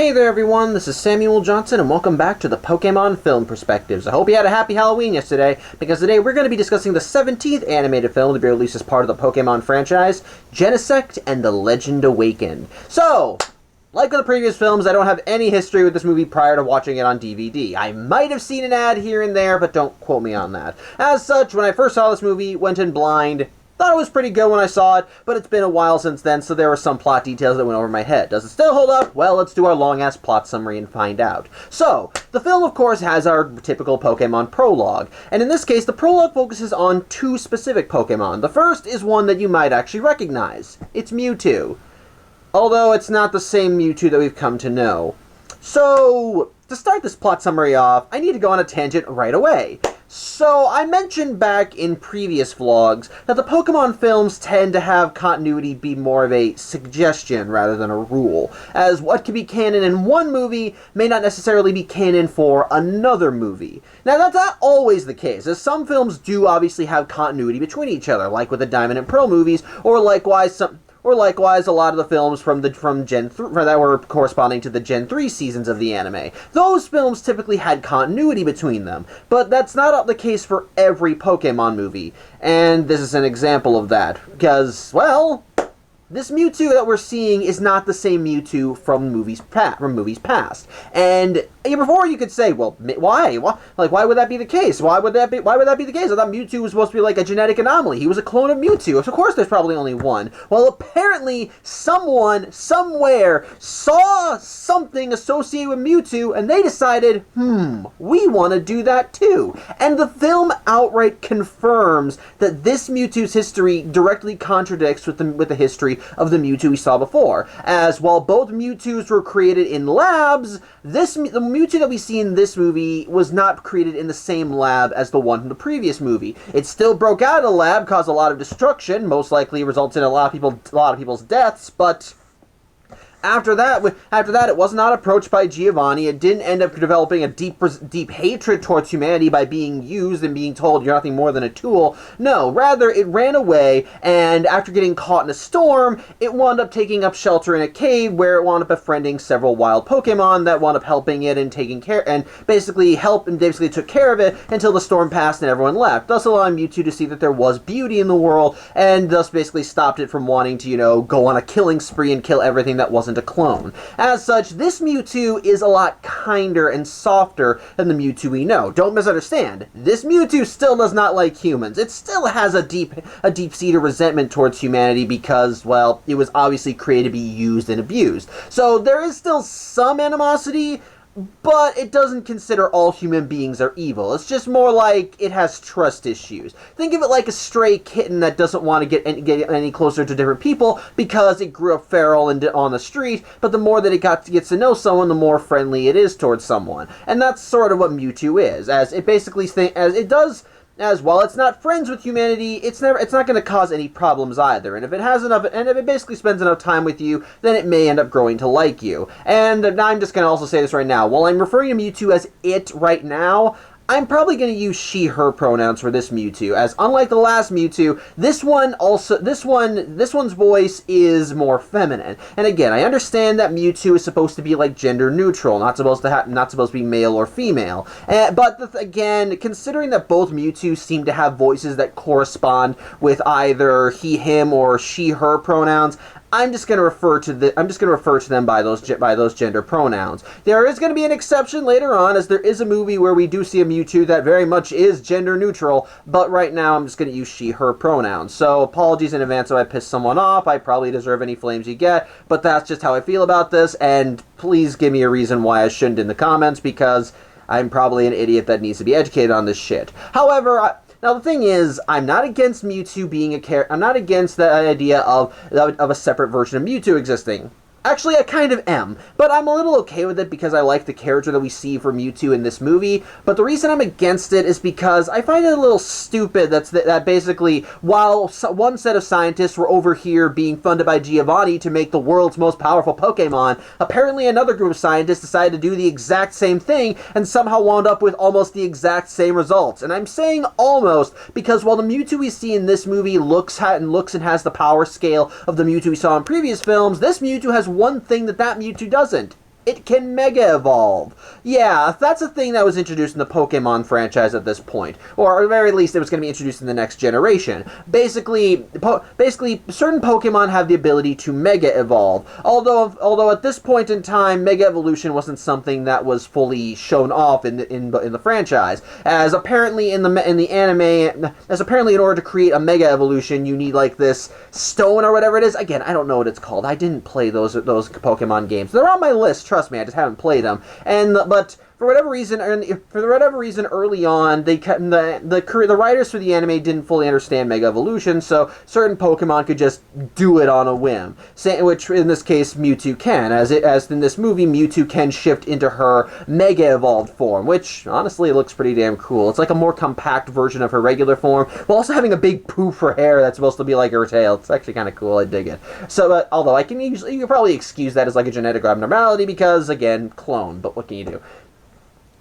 Hey there everyone, this is Samuel Johnson and welcome back to the Pokémon Film Perspectives. I hope you had a happy Halloween yesterday, because today we're going to be discussing the 17th animated film to be released as part of the Pokémon franchise, Genesect and the Legend Awakened. So, like with the previous films, I don't have any history with this movie prior to watching it on DVD. I might have seen an ad here and there, but don't quote me on that. As such, when I first saw this movie, went in blind. Thought it was pretty good when I saw it, but it's been a while since then, so there were some plot details that went over my head. Does it still hold up? Well, let's do our long-ass plot summary and find out. So, the film, of course, has our typical Pokemon prologue, and in this case, the prologue focuses on two specific Pokemon. The first is one that you might actually recognize. It's Mewtwo. Although it's not the same Mewtwo that we've come to know. So, to start this plot summary off, I need to go on a tangent right away. So, I mentioned back in previous vlogs that the Pokemon films tend to have continuity be more of a suggestion rather than a rule, as what can be canon in one movie may not necessarily be canon for another movie. Now, that's not always the case, as some films do obviously have continuity between each other, like with the Diamond and Pearl movies, or likewise a lot of the films from Gen 3 that were corresponding to the Gen 3 seasons of the anime. Those films typically had continuity between them, but that's not the case for every Pokemon movie. And this is an example of that, because, well, this Mewtwo that we're seeing is not the same Mewtwo from movies past. And before you could say, well, why? Why would that be the case? Why would that be the case? I thought Mewtwo was supposed to be like a genetic anomaly. He was a clone of Mewtwo. Of course there's probably only one. Well, apparently someone, somewhere, saw something associated with Mewtwo, and they decided, we want to do that too. And the film outright confirms that this Mewtwo's history directly contradicts with the history of the Mewtwo we saw before. As while both Mewtwo's were created in labs, the Mewtwo that we see in this movie was not created in the same lab as the one from the previous movie. It still broke out of the lab, caused a lot of destruction, most likely resulted in a lot of people's deaths, but After that, it was not approached by Giovanni. It didn't end up developing a deep hatred towards humanity by being used and being told you're nothing more than a tool. No, rather, it ran away, and after getting caught in a storm, it wound up taking up shelter in a cave where it wound up befriending several wild Pokemon that wound up helping it and taking care, and basically took care of it until the storm passed and everyone left, thus allowing Mewtwo to see that there was beauty in the world, and thus basically stopped it from wanting to, go on a killing spree and kill everything that wasn't a clone. As such, this Mewtwo is a lot kinder and softer than the Mewtwo we know. Don't misunderstand. This Mewtwo still does not like humans. It still has a deep-seated resentment towards humanity because, well, it was obviously created to be used and abused. So there is still some animosity, but it doesn't consider all human beings are evil. It's just more like it has trust issues. Think of it like a stray kitten that doesn't want to get any closer to different people because it grew up feral and on the street, but the more that it gets to know someone, the more friendly it is towards someone. And that's sort of what Mewtwo is, as it basically as while it's not friends with humanity, it's not going to cause any problems either. And if it basically spends enough time with you, then it may end up growing to like you. And I'm just going to also say this right now. While I'm referring to Mewtwo as it right now, I'm probably going to use she, her pronouns for this Mewtwo, as unlike the last Mewtwo, this one's voice is more feminine. And again, I understand that Mewtwo is supposed to be like gender neutral, not supposed to be male or female. But again, considering that both Mewtwo seem to have voices that correspond with either he, him, or she, her pronouns, I'm just going to refer to them by those gender pronouns. There is going to be an exception later on, as there is a movie where we do see a Mewtwo that very much is gender neutral, but right now I'm just going to use she, her pronouns. So apologies in advance if I piss someone off. I probably deserve any flames you get, but that's just how I feel about this, and please give me a reason why I shouldn't in the comments, because I'm probably an idiot that needs to be educated on this shit. However, now, the thing is, I'm not against Mewtwo being I'm not against the idea of a separate version of Mewtwo existing. Actually, I kind of am, but I'm a little okay with it because I like the character that we see for Mewtwo in this movie, but the reason I'm against it is because I find it a little stupid that basically, while one set of scientists were over here being funded by Giovanni to make the world's most powerful Pokemon, apparently another group of scientists decided to do the exact same thing and somehow wound up with almost the exact same results. And I'm saying almost because while the Mewtwo we see in this movie looks and has the power scale of the Mewtwo we saw in previous films, this Mewtwo has one thing that Mewtwo doesn't. it can Mega Evolve. Yeah, that's a thing that was introduced in the Pokemon franchise at this point. Or at the very least, it was going to be introduced in the next generation. Basically, certain Pokemon have the ability to Mega Evolve. Although at this point in time, Mega Evolution wasn't something that was fully shown off in the franchise. As apparently in the anime, in order to create a Mega Evolution, you need like this stone or whatever it is. Again, I don't know what it's called. I didn't play those Pokemon games. They're on my list. Trust me, I just haven't played them. But for whatever reason, early on, the writers for the anime didn't fully understand Mega Evolution, so certain Pokemon could just do it on a whim. Which in this case, Mewtwo can. As in this movie, Mewtwo can shift into her Mega Evolved form, which honestly looks pretty damn cool. It's like a more compact version of her regular form, while also having a big poof for hair that's supposed to be like her tail. It's actually kind of cool. I dig it. So, although you can probably excuse that as like a genetic abnormality because, again, clone. But what can you do?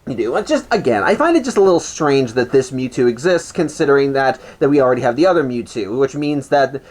It's just, again, I find it just a little strange that this Mewtwo exists, considering that we already have the other Mewtwo, which means that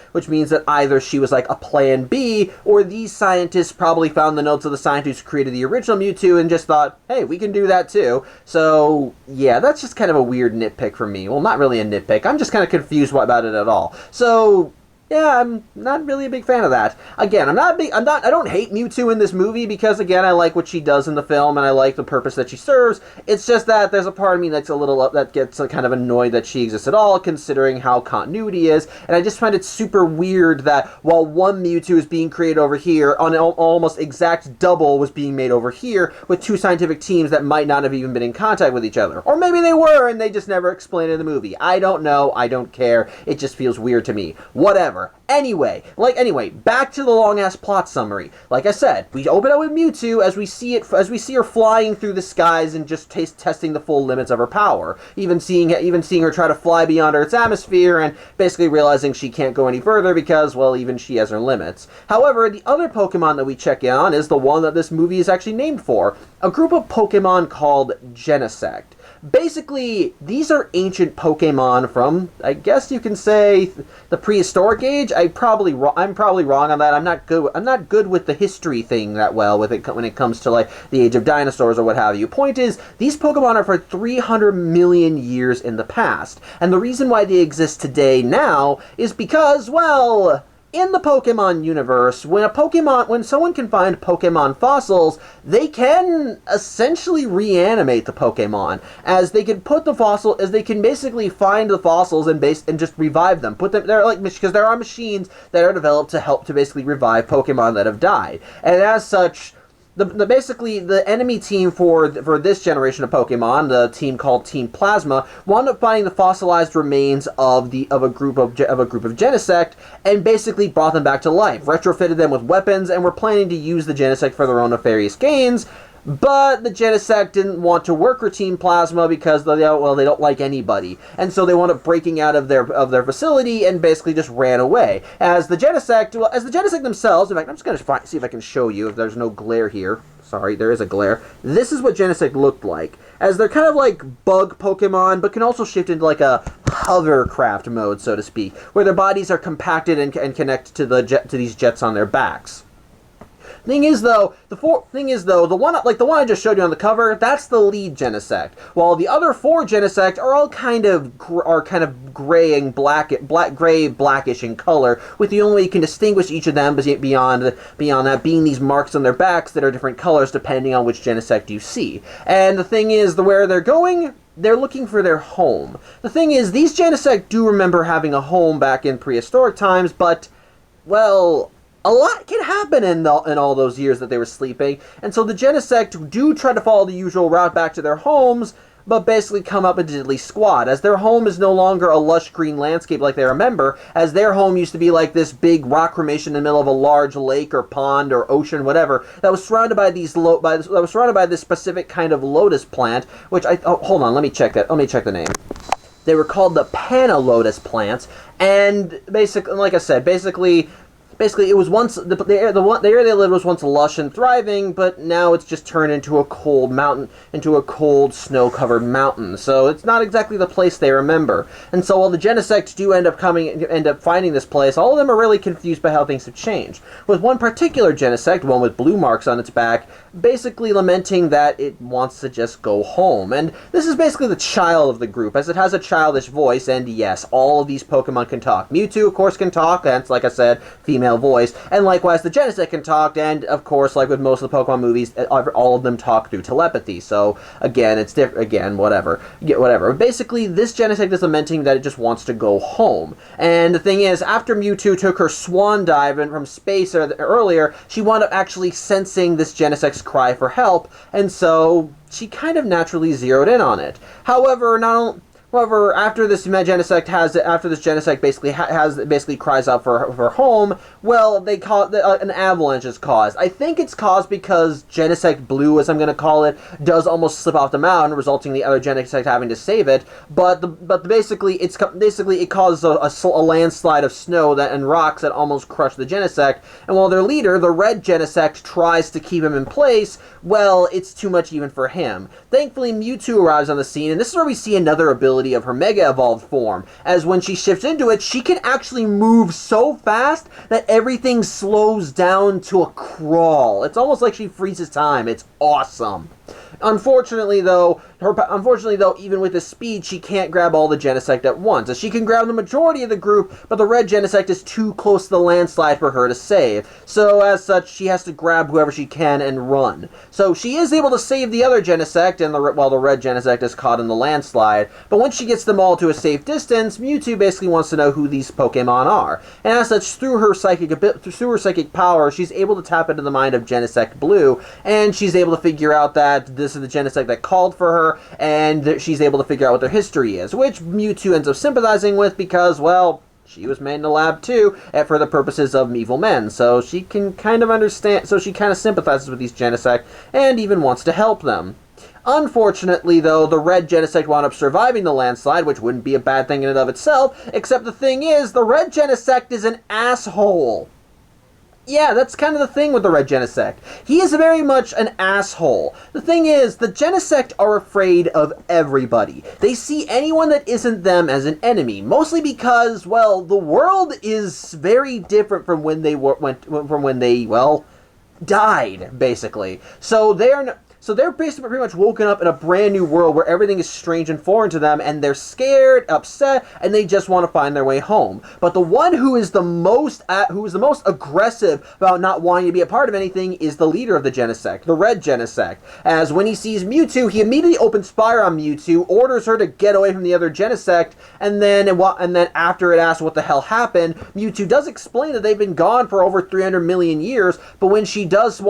either she was like a plan B, or these scientists probably found the notes of the scientists who created the original Mewtwo and just thought, hey, we can do that too. So, yeah, that's just kind of a weird nitpick for me. Well, not really a nitpick. I'm just kind of confused about it at all. So, yeah, I'm not really a big fan of that. Again, I don't hate Mewtwo in this movie because, again, I like what she does in the film and I like the purpose that she serves. It's just that there's a part of me that gets kind of annoyed that she exists at all, considering how continuity is. And I just find it super weird that while one Mewtwo is being created over here, an almost exact double was being made over here with two scientific teams that might not have even been in contact with each other. Or maybe they were and they just never explained it in the movie. I don't know. I don't care. It just feels weird to me. Whatever. Anyway, back to the long-ass plot summary. Like I said, we open up with Mewtwo as we see her flying through the skies and just testing the full limits of her power. Even seeing her try to fly beyond Earth's atmosphere and basically realizing she can't go any further because, well, even she has her limits. However, the other Pokemon that we check in on is the one that this movie is actually named for, a group of Pokemon called Genesect. Basically, these are ancient Pokemon from, I guess you can say, the prehistoric age. I'm probably wrong on that. I'm not good with the history thing that well with it when it comes to like the age of dinosaurs or what have you. Point is, these Pokemon are for 300 million years in the past, and the reason why they exist today now is because, well, in the Pokemon universe, when someone can find Pokemon fossils, they can essentially reanimate the Pokemon, as they can basically find the fossils and just revive them. Because there are machines that are developed to help to basically revive Pokemon that have died, and as such, basically the enemy team for this generation of Pokemon, the team called Team Plasma, wound up finding the fossilized remains of a group of Genesect and basically brought them back to life, retrofitted them with weapons, and were planning to use the Genesect for their own nefarious gains. But the Genesect didn't want to work for Team Plasma because they don't like anybody, and so they wound up breaking out of their facility and basically just ran away. As the Genesect themselves, in fact, I'm just going to see if I can show you if there's no glare here. Sorry, there is a glare. This is what Genesect looked like, as they're kind of like bug Pokemon, but can also shift into like a hovercraft mode, so to speak, where their bodies are compacted and connect to these jets on their backs. The one I just showed you on the cover, that's the lead Genesect, while the other four Genesect are all kind of gray and blackish in color, with the only way you can distinguish each of them beyond that being these marks on their backs that are different colors depending on which Genesect you see. And the thing is, where they're going, they're looking for their home. The thing is, these Genesect do remember having a home back in prehistoric times, but, well, a lot can happen in all those years that they were sleeping, and so the Genesect do try to follow the usual route back to their homes, but basically come up a diddly squat, as their home is no longer a lush green landscape like they remember, as their home used to be like this big rock formation in the middle of a large lake or pond or ocean, whatever, that was surrounded by this specific kind of lotus plant, which hold on, let me check the name. They were called the Pana lotus plants, and basically, like I said, basically it was once the area they lived was once lush and thriving, but now it's just turned into a cold snow-covered mountain. So it's not exactly the place they remember. And so while the Genesect do end up finding this place, all of them are really confused by how things have changed. With one particular Genesect, one with blue marks on its back, basically lamenting that it wants to just go home. And this is basically the child of the group, as it has a childish voice, and yes, all of these Pokemon can talk. Mewtwo, of course, can talk, that's, like I said, female voice, and likewise the Genesect can talk, and of course, like with most of the Pokemon movies, all of them talk through telepathy, so again, it's different, again, whatever. Basically, this Genesect is lamenting that it just wants to go home. And the thing is, after Mewtwo took her swan dive from space earlier, she wound up actually sensing this Genesect's cry for help, and so she kind of naturally zeroed in on it. However, after this Genesect basically cries out for home, well, they call it an avalanche is caused. I think it's caused because Genesect Blue, as I'm going to call it, does almost slip off the mountain, resulting in the other Genesect having to save it. But basically it causes a landslide of snow and rocks that almost crush the Genesect. And while their leader, the red Genesect, tries to keep him in place, well, it's too much even for him. Thankfully, Mewtwo arrives on the scene, and this is where we see another ability of her Mega Evolved form, as when she shifts into it, she can actually move so fast that everything slows down to a crawl. It's almost like she freezes time. It's awesome. Unfortunately, though, even with this speed, she can't grab all the Genesect at once. As she can grab the majority of the group, but the red Genesect is too close to the landslide for her to save. So, as such, she has to grab whoever she can and run. So, she is able to save the other Genesect, while the red Genesect is caught in the landslide. But once she gets them all to a safe distance, Mewtwo basically wants to know who these Pokemon are. And as such, through her psychic power, she's able to tap into the mind of Genesect Blue, and she's able to figure out that this is the Genesect that called for her, and she's able to figure out what their history is, which Mewtwo ends up sympathizing with because, well, she was made in the lab too, for the purposes of evil men, so she can kind of understand, so she kind of sympathizes with these Genesect, and even wants to help them. Unfortunately, though, the red Genesect wound up surviving the landslide, which wouldn't be a bad thing in and of itself, except the thing is, the red Genesect is an asshole. Yeah, that's kind of the thing with the red Genesect. He is very much an asshole. The thing is, the Genesect are afraid of everybody. They see anyone that isn't them as an enemy, mostly because, well, the world is very different from when they died, basically. So they're basically pretty much woken up in a brand new world where everything is strange and foreign to them, and they're scared, upset, and they just want to find their way home. But the one who is the most aggressive about not wanting to be a part of anything is the leader of the Genesect, the red Genesect. As when he sees Mewtwo, he immediately opens fire on Mewtwo, orders her to get away from the other Genesect, and then after it asks what the hell happened, Mewtwo does explain that they've been gone for over 300 million years. But when she tells the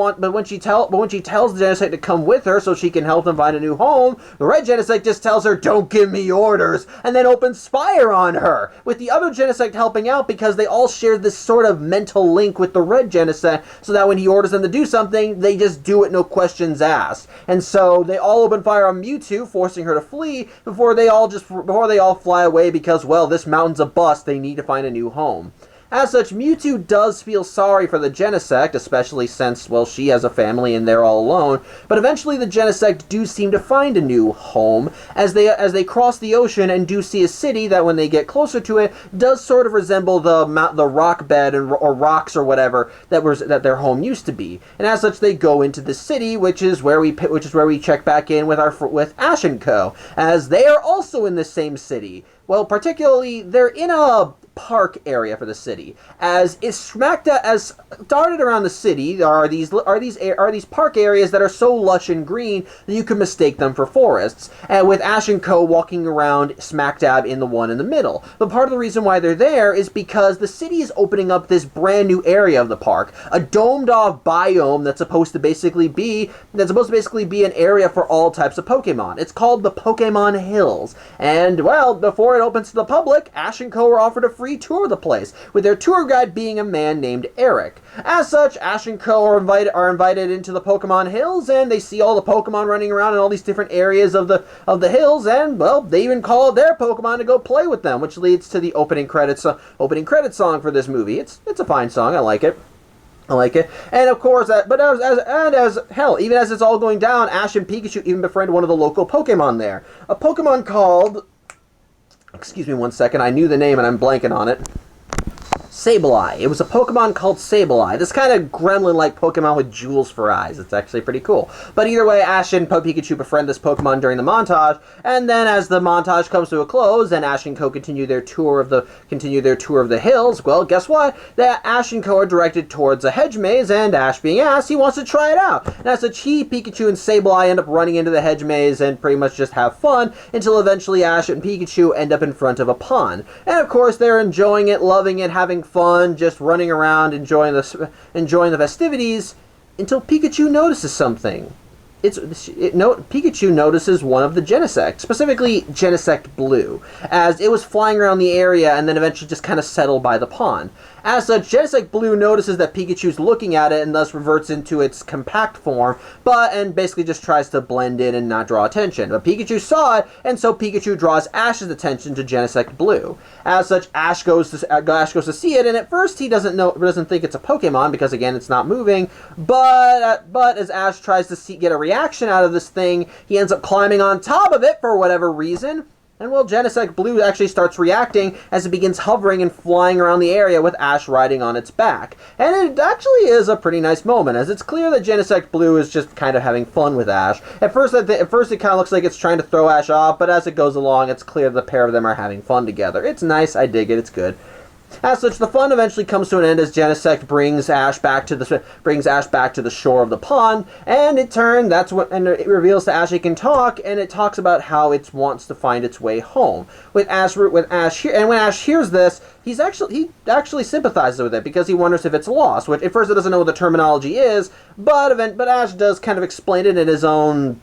Genesect to come with her so she can help them find a new home, the red Genesect just tells her, "Don't give me orders," and then opens fire on her, with the other Genesect helping out because they all share this sort of mental link with the red Genesect, so that when he orders them to do something, they just do it, no questions asked. And so they all open fire on Mewtwo, forcing her to flee before they all fly away because, well, this mountain's a bust, they need to find a new home. As such, Mewtwo does feel sorry for the Genesect, especially since, well, she has a family and they're all alone, but eventually the Genesect do seem to find a new home as they cross the ocean and do see a city that, when they get closer to it, does sort of resemble the rock bed or rocks or whatever that their home used to be. And as such, they go into the city, which is where we check back in with Ash and Co, as they are also in the same city. Well, particularly, they're in a park area for the city. As started around the city are these park areas that are so lush and green that you can mistake them for forests. And with Ash and Co walking around smack dab in the one in the middle. But part of the reason why they're there is because the city is opening up this brand new area of the park, a domed off biome that's supposed to basically be an area for all types of Pokemon. It's called the Pokemon Hills. And, well, before it opens to the public, Ash and Co are offered a free tour of the place, with their tour guide being a man named Eric. As such, Ash and Co. are invited into the Pokemon Hills, and they see all the Pokemon running around in all these different areas of the hills, and, well, they even call their Pokemon to go play with them, which leads to the opening credits song for this movie. It's a fine song. I like it. And of course, as hell, even as it's all going down, Ash and Pikachu even befriend one of the local Pokemon there. A Pokemon called... Excuse me one second, I knew the name and I'm blanking on it. Sableye. It was a Pokemon called Sableye. This kind of gremlin-like Pokemon with jewels for eyes. It's actually pretty cool. But either way, Ash and Pikachu befriend this Pokemon during the montage, and then as the montage comes to a close and Ash and Co. continue their tour of the hills, well, guess what? Ash and Co. are directed towards a hedge maze, and Ash being Ash, he wants to try it out. And as such, Pikachu, and Sableye end up running into the hedge maze and pretty much just have fun until eventually Ash and Pikachu end up in front of a pond. And of course, they're enjoying it, loving it, having fun, just running around, enjoying the festivities, until Pikachu notices something. Pikachu notices one of the Genesect, specifically Genesect Blue, as it was flying around the area and then eventually just kind of settled by the pond. As such, Genesect Blue notices that Pikachu's looking at it and thus reverts into its compact form, and basically just tries to blend in and not draw attention. But Pikachu saw it, and so Pikachu draws Ash's attention to Genesect Blue. As such, Ash goes to see it, and at first he doesn't think it's a Pokemon because again it's not moving. But as Ash tries to get a reaction out of this thing, he ends up climbing on top of it for whatever reason. And well, Genesect Blue actually starts reacting as it begins hovering and flying around the area with Ash riding on its back. And it actually is a pretty nice moment, as it's clear that Genesect Blue is just kind of having fun with Ash. At first it kind of looks like it's trying to throw Ash off, but as it goes along, it's clear the pair of them are having fun together. It's nice, I dig it, it's good. As such, the fun eventually comes to an end as Genesect brings Ash back to the shore of the pond, and it reveals to Ash it can talk, and it talks about how it wants to find its way home. When Ash hears this, he actually sympathizes with it because he wonders if it's lost. Which at first it doesn't know what the terminology is, but Ash does kind of explain it in his own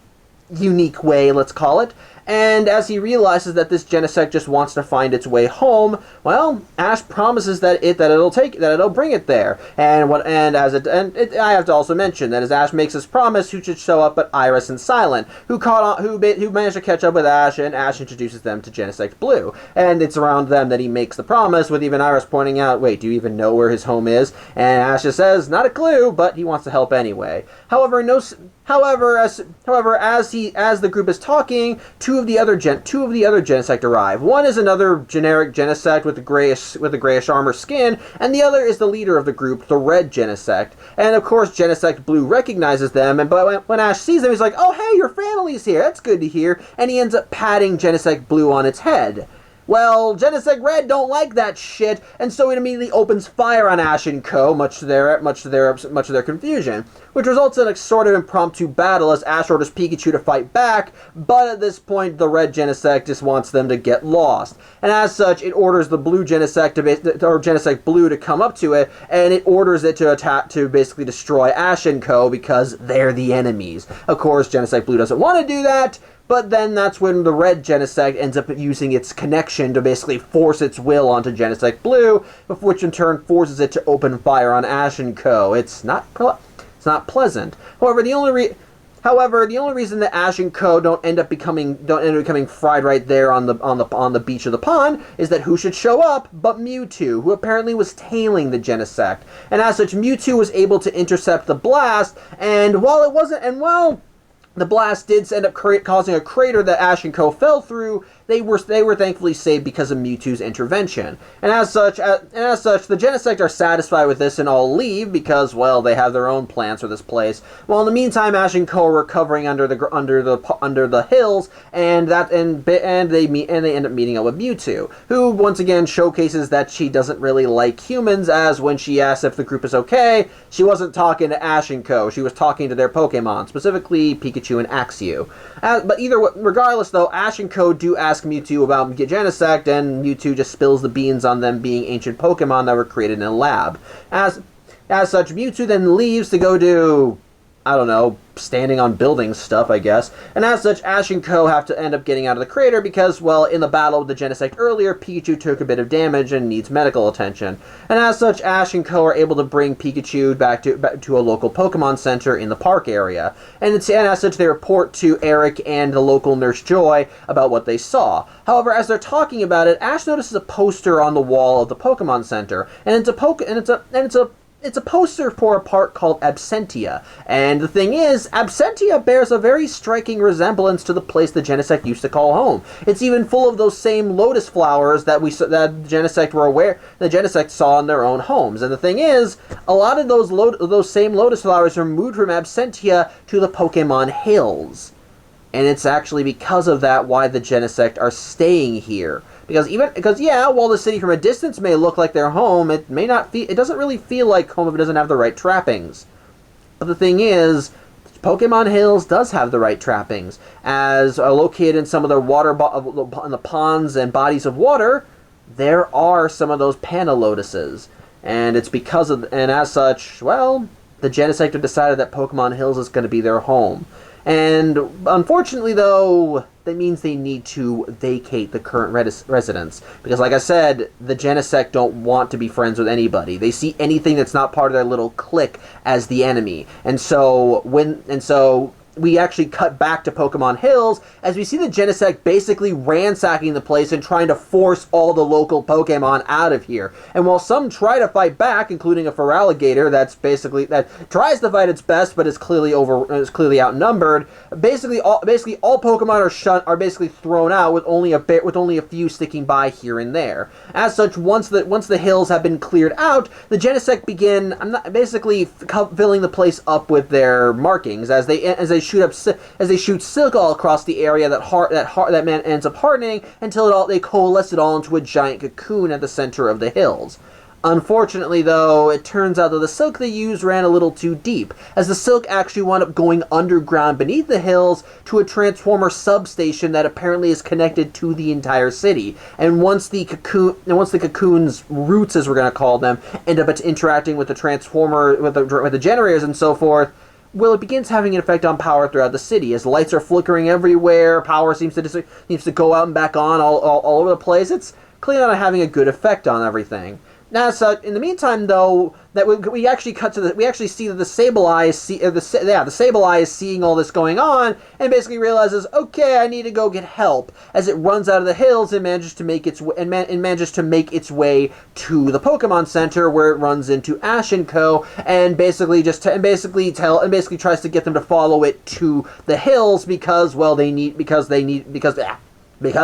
unique way, let's call it. And as he realizes that this Genesect just wants to find its way home, well, Ash promises that it'll bring it there. I have to also mention that as Ash makes his promise, who should show up but Iris and Silent, who managed to catch up with Ash, and Ash introduces them to Genesect Blue. And it's around them that he makes the promise, with even Iris pointing out, "Wait, do you even know where his home is?" And Ash just says, "Not a clue," but he wants to help anyway. However, as the group is talking, two of the other Genesect arrive. One is another generic Genesect with a grayish armor skin, and the other is the leader of the group, the red Genesect. And of course, Genesect Blue recognizes them, but when Ash sees them, he's like, "Oh, hey, your family's here. That's good to hear." And he ends up patting Genesect Blue on its head. Well, Genesect Red don't like that shit, and so it immediately opens fire on Ash and Co., much to their confusion, which results in a sort of impromptu battle as Ash orders Pikachu to fight back, but at this point the red Genesect just wants them to get lost. And as such, it orders the blue Genesect Genesect Blue to come up to it, and it orders it to attack to basically destroy Ash and Co. because they're the enemies. Of course, Genesect Blue doesn't want to do that, but then that's when the red Genesect ends up using its connection to basically force its will onto Genesect Blue, which in turn forces it to open fire on Ash and Co. It's not pleasant. However, the only reason that Ash and Co. don't end up becoming fried right there on the beach of the pond is that who should show up but Mewtwo, who apparently was tailing the Genesect. And as such, Mewtwo was able to intercept the blast, and while the blast did end up causing a crater that Ash and Co. fell through, they were thankfully saved because of Mewtwo's intervention. And as such, the Genesect are satisfied with this and all leave because, well, they have their own plans for this place. Well, in the meantime, Ash and Co. are recovering under the hills, and they end up meeting up with Mewtwo, who once again showcases that she doesn't really like humans, as when she asks if the group is okay, she wasn't talking to Ash and Co. She was talking to their Pokemon, specifically Pikachu and Axew. Regardless though, Ash and Co. do ask Mewtwo about Genesect, and Mewtwo just spills the beans on them being ancient Pokemon that were created in a lab. As such, Mewtwo then leaves to go do I don't know, standing on buildings stuff, I guess. And as such, Ash and Co. have to end up getting out of the crater because, well, in the battle with the Genesect earlier, Pikachu took a bit of damage and needs medical attention. And as such, Ash and Co. are able to bring Pikachu back to a local Pokemon Center in the park area. And as such, they report to Eric and the local Nurse Joy about what they saw. However, as they're talking about it, Ash notices a poster on the wall of the Pokemon Center, and it's a poster for a park called Absentia. And the thing is, Absentia bears a very striking resemblance to the place the Genesect used to call home. It's even full of those same lotus flowers that the Genesect saw in their own homes. And the thing is, a lot of those same lotus flowers are moved from Absentia to the Pokemon Hills. And it's actually because of that why the Genesect are staying here. Because yeah, while the city from a distance may look like their home, it doesn't really feel like home if it doesn't have the right trappings. But the thing is, Pokemon Hills does have the right trappings. As located in some of the in the ponds and bodies of water, there are some of those Pana Lotuses. And it's and as such, well, the Genesect have decided that Pokemon Hills is going to be their home. And unfortunately, though, that means they need to vacate the current residence. Because, like I said, the Genesect don't want to be friends with anybody. They see anything that's not part of their little clique as the enemy. And so we actually cut back to Pokemon Hills as we see the Genesect basically ransacking the place and trying to force all the local Pokemon out of here. And while some try to fight back, including a Feraligatr that tries to fight its best but is clearly outnumbered, basically all Pokemon are basically thrown out with only a few sticking by here and there. As such, once the hills have been cleared out, the Genesect begin basically filling the place up with their markings as they shoot silk all across the area that man ends up hardening until they coalesce it all into a giant cocoon at the center of the hills. Unfortunately, though, it turns out that the silk they used ran a little too deep, as the silk actually wound up going underground beneath the hills to a transformer substation that apparently is connected to the entire city. And once the cocoon's roots, as we're going to call them, end up interacting with the transformer, with the generators and so forth, well, it begins having an effect on power throughout the city, as lights are flickering everywhere, power seems to go out and back on all over the place. It's clearly not having a good effect on everything. Now, so in the meantime, though, that we actually see that the Sableye is seeing all this going on and basically realizes, okay, I need to go get help. As it runs out of the hills and manages to make its way to the Pokemon Center, where it runs into Ash and Co. and basically tries to get them to follow it to the hills because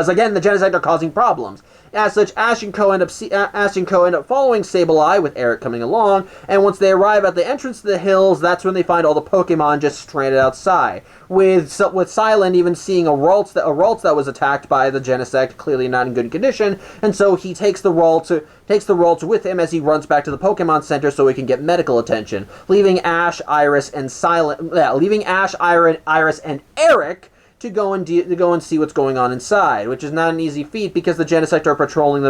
again the Genesect are causing problems. As such, Ash and Co. end up following Sableye, with Eric coming along, and once they arrive at the entrance to the hills, that's when they find all the Pokemon just stranded outside, with Silent even seeing a Ralts that was attacked by the Genesect, clearly not in good condition, and so he takes the Ralts with him as he runs back to the Pokemon Center so he can get medical attention, leaving Ash, Iris, and Iris, and Eric to go and see what's going on inside, which is not an easy feat because the Genesect are patrolling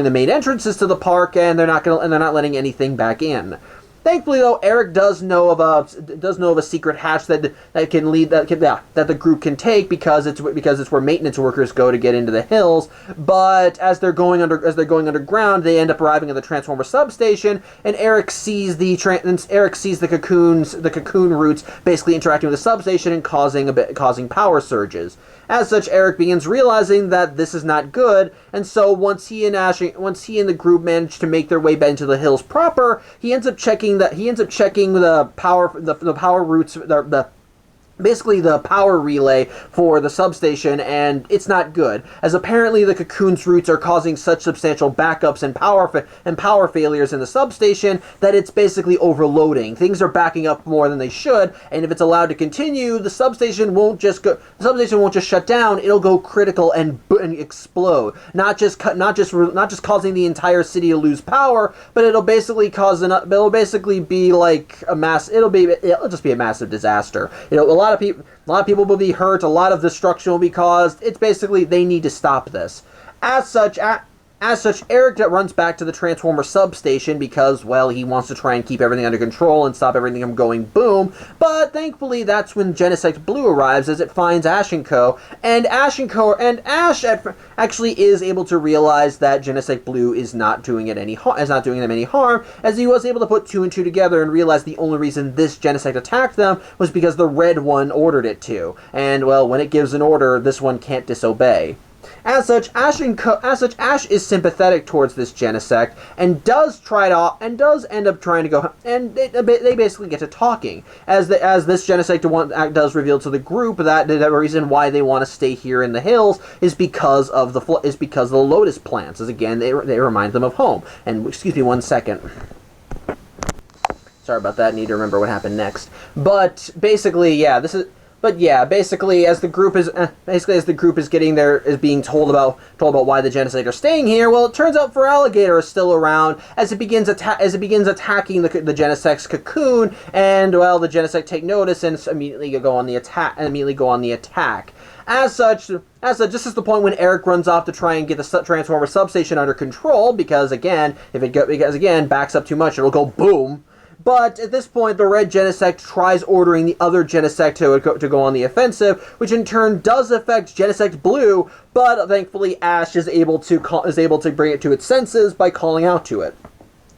the main entrances to the park, and they're not letting anything back in. Thankfully, though, Eric does know of a secret hatch that the group can take because it's where maintenance workers go to get into the hills. But as they're going underground, they end up arriving at the Transformer substation, and Eric sees the cocoon roots basically interacting with the substation and causing power surges. As such, Eric begins realizing that this is not good, and so once he and the group manage to make their way back into the hills proper, he ends up checking the power roots, basically the power relay for the substation, and it's not good, as apparently the cocoon's roots are causing such substantial backups and power failures in the substation that it's basically overloading. Things are backing up more than they should, and if it's allowed to continue, the substation won't just shut down, it'll go critical and explode. Not just causing the entire city to lose power, but it'll just be a massive disaster. A lot of people will be hurt, a lot of destruction will be caused. It's basically, they need to stop this. As such, As such, Eric runs back to the Transformer substation because, well, he wants to try and keep everything under control and stop everything from going boom, but thankfully that's when Genesect Blue arrives as it finds Ash and Co. And Ash actually is able to realize that Genesect Blue is not doing them any harm, as he was able to put two and two together and realize the only reason this Genesect attacked them was because the red one ordered it to. And, well, when it gives an order, this one can't disobey. As such, Ash is sympathetic towards this Genesect and does end up trying to go, and they basically get to talking as this Genesect does reveal to the group that the reason why they want to stay here in the hills is because of the lotus plants. As again, they remind them of home. And excuse me 1 second. Sorry about that. I need to remember what happened next. But basically, yeah, basically, as the group is being told about why the Genesect are staying here, well, it turns out Feraligatr is still around as it begins attacking the Genesect's cocoon, and, well, the Genesect take notice and immediately go on the attack. As such, this is the point when Eric runs off to try and get the Transformer substation under control, because again, backs up too much, it'll go boom. But at this point, the red Genesect tries ordering the other Genesect to go on the offensive, which in turn does affect Genesect Blue, but thankfully Ash is able to bring it to its senses by calling out to it.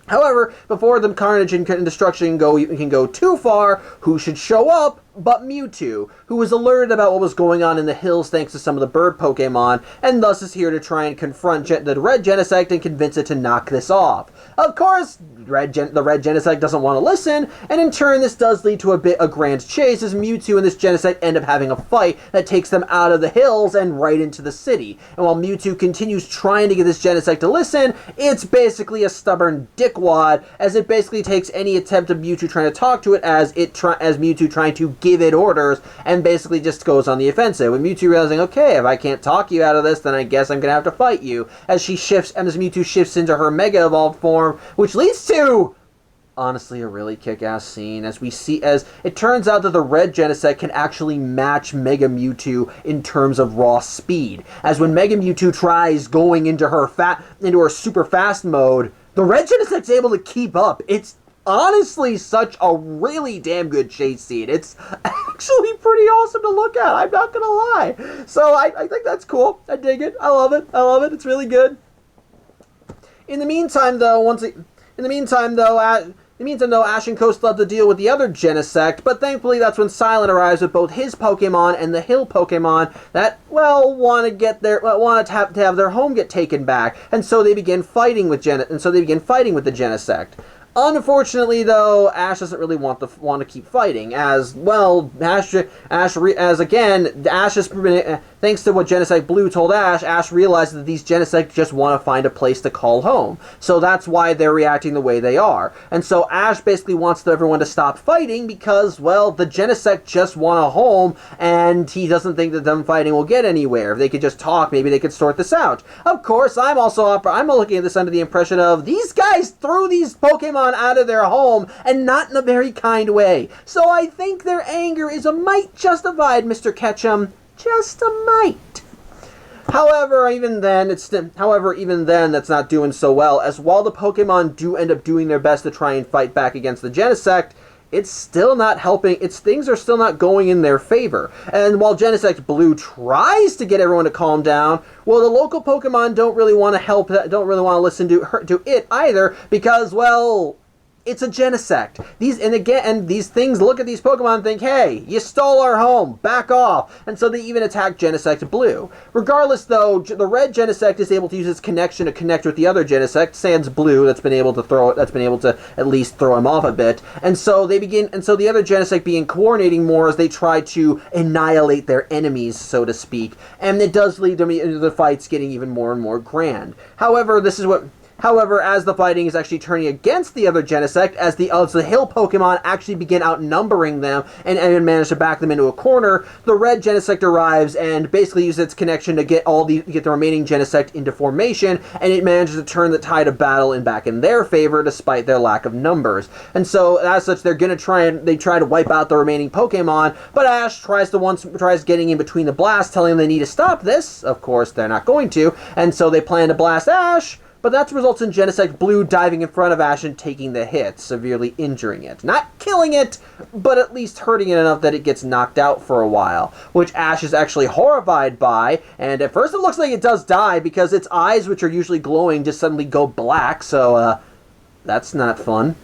However, before the carnage and destruction can go too far, who should show up but Mewtwo, who was alerted about what was going on in the hills thanks to some of the bird Pokemon, and thus is here to try and confront the red Genesect and convince it to knock this off. Of course, the red Genesect doesn't want to listen, and in turn this does lead to a grand chase as Mewtwo and this Genesect end up having a fight that takes them out of the hills and right into the city. And while Mewtwo continues trying to get this Genesect to listen, it's basically a stubborn dickwad, as it basically takes any attempt of Mewtwo trying to talk to it as Mewtwo trying to give it orders, and basically just goes on the offensive. With Mewtwo realizing, okay, if I can't talk you out of this, then I guess I'm gonna have to fight you. As Mewtwo shifts into her Mega Evolved form, which leads to, honestly, a really kick-ass scene as it turns out that the red Genesect can actually match Mega Mewtwo in terms of raw speed. As when Mega Mewtwo tries going into her super fast mode, the red Genesect's able to keep up. It's honestly such a really damn good chase scene. It's actually pretty awesome to look at, I'm not gonna lie. So I think that's cool. I dig it. I love it. It's really good. In the meantime, though, Ash and Co still have to deal with the other Genesect, but thankfully that's when Silent arrives with both his Pokemon and the Hill Pokemon that, well, want to have their home get taken back, and so they begin fighting with the Genesect. Unfortunately, though, Ash doesn't really want to keep fighting, as, well, thanks to what Genesect Blue told Ash realizes that these Genesect just want to find a place to call home. So that's why they're reacting the way they are. And so Ash basically wants everyone to stop fighting because, well, the Genesect just want a home, and he doesn't think that them fighting will get anywhere. If they could just talk, maybe they could sort this out. Of course, I'm looking at this under the impression of, these guys threw these Pokemon out of their home, and not in a very kind way. So I think their anger is a mite justified, Mr. Ketchum. Just a mite. However, even then, that's not doing so well, as while the Pokemon do end up doing their best to try and fight back against the Genesect, it's still not helping. Things are still not going in their favor. And while Genesect Blue tries to get everyone to calm down, well, the local Pokemon don't really want to listen to it either, because, well, it's a Genesect. These things look at these Pokemon and think, hey, you stole our home, back off. And so they even attack Genesect Blue. Regardless, though, the red Genesect is able to use its connection to connect with the other Genesect, sans Blue, that's been able to at least throw him off a bit. And so the other Genesect begin coordinating more as they try to annihilate their enemies, so to speak. And it does lead to the fights getting even more and more grand. However, this is what However, as the fighting is actually turning against the other Genesect, as the hill Pokemon actually begin outnumbering them and manage to back them into a corner, the red Genesect arrives and basically uses its connection to get the remaining Genesect into formation, and it manages to turn the tide of battle back in their favor despite their lack of numbers. And so, as such, they try to wipe out the remaining Pokemon, but Ash tries getting in between the blasts, telling them they need to stop this. Of course, they're not going to, and so they plan to blast Ash. But that results in Genesect Blue diving in front of Ash and taking the hit, severely injuring it. Not killing it, but at least hurting it enough that it gets knocked out for a while, which Ash is actually horrified by, and at first it looks like it does die because its eyes, which are usually glowing, just suddenly go black, so that's not fun.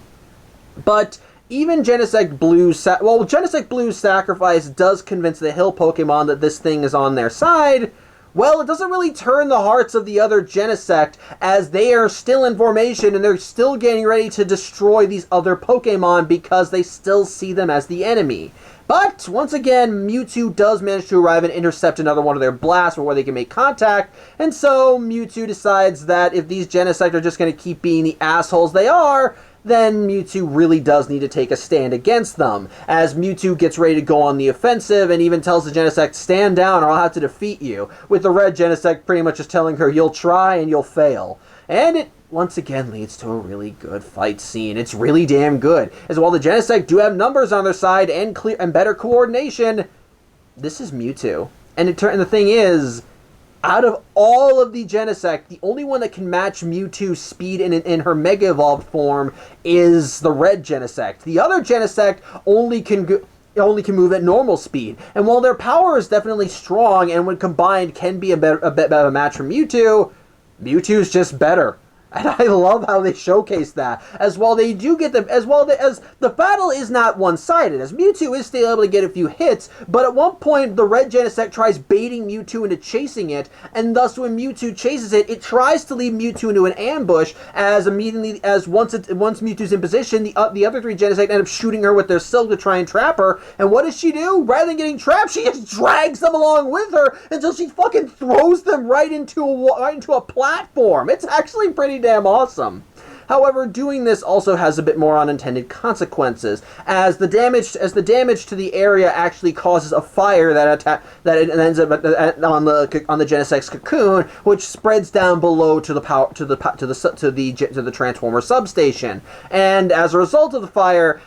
But even Genesect Blue's sacrifice does convince the hill Pokemon that this thing is on their side. Well, it doesn't really turn the hearts of the other Genesect, as they are still in formation and they're still getting ready to destroy these other Pokemon because they still see them as the enemy. But, once again, Mewtwo does manage to arrive and intercept another one of their blasts where they can make contact, and so Mewtwo decides that if these Genesect are just going to keep being the assholes they are, then Mewtwo really does need to take a stand against them, as Mewtwo gets ready to go on the offensive and even tells the Genesect, stand down or I'll have to defeat you, with the red Genesect pretty much just telling her, you'll try and you'll fail. And it once again leads to a really good fight scene. It's really damn good, as while the Genesect do have numbers on their side and better coordination, this is Mewtwo. And the thing is, out of all of the Genesect, the only one that can match Mewtwo's speed in her Mega Evolved form is the red Genesect. The other Genesect only can move at normal speed. And while their power is definitely strong and when combined can be a bit of a match for Mewtwo, Mewtwo's just better. And I love how they showcase that. As well, they do get them. As the battle is not one-sided, as Mewtwo is still able to get a few hits. But at one point, the red Genesect tries baiting Mewtwo into chasing it, and thus, when Mewtwo chases it, it tries to lead Mewtwo into an ambush. Once Mewtwo's in position, the other three Genesect end up shooting her with their Silk to try and trap her. And what does she do? Rather than getting trapped, she just drags them along with her until she fucking throws them right into a platform. It's actually pretty damn awesome. However, doing this also has a bit more unintended consequences, as the damage to the area actually causes a fire that ends up on the Genesect's cocoon, which spreads down below to the Transformer substation. And as a result of the fire,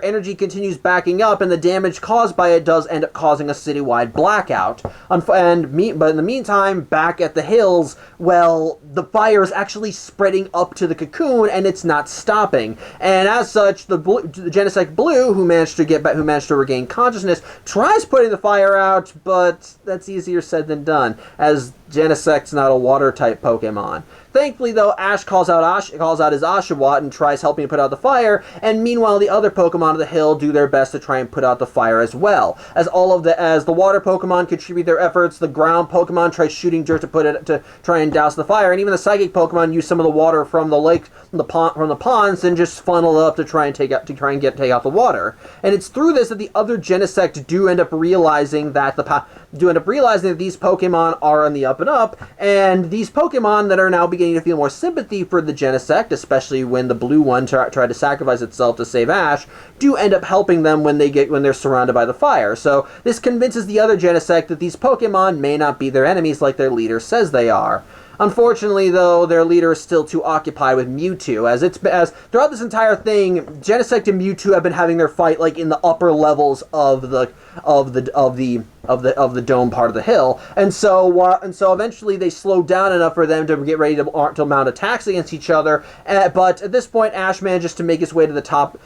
energy continues backing up, and the damage caused by it does end up causing a citywide blackout. But in the meantime, back at the hills, well, the fire is actually spreading up to the cocoon, and it's not stopping. And as such, the Genesect Blue, who managed to regain consciousness, tries putting the fire out, but that's easier said than done, as Genesect's not a water-type Pokemon. Thankfully, though, Ash calls out his Oshawott and tries helping put out the fire, and meanwhile, the other Pokemon of the hill do their best to try and put out the fire as well. As the water Pokemon contribute their efforts, the ground Pokemon try shooting dirt to try and douse the fire, and even the Psychic Pokemon use some of the water from the lake, from the ponds, and just funnel it up to try and take out the water. And it's through this that the other Genesect do end up realizing that these Pokemon are on the up and up, and these Pokemon that are now beginning to feel more sympathy for the Genesect, especially when the blue one tried to sacrifice itself to save Ash, do end up helping them when they're surrounded by the fire. So this convinces the other Genesect that these Pokemon may not be their enemies like their leader says they are. Unfortunately, though, their leader is still too occupied with Mewtwo, as throughout this entire thing, Genesect and Mewtwo have been having their fight like in the upper levels of the dome part of the hill, and so eventually they slow down enough for them to get ready to mount attacks against each other. But at this point, Ash manages to make his way to the top,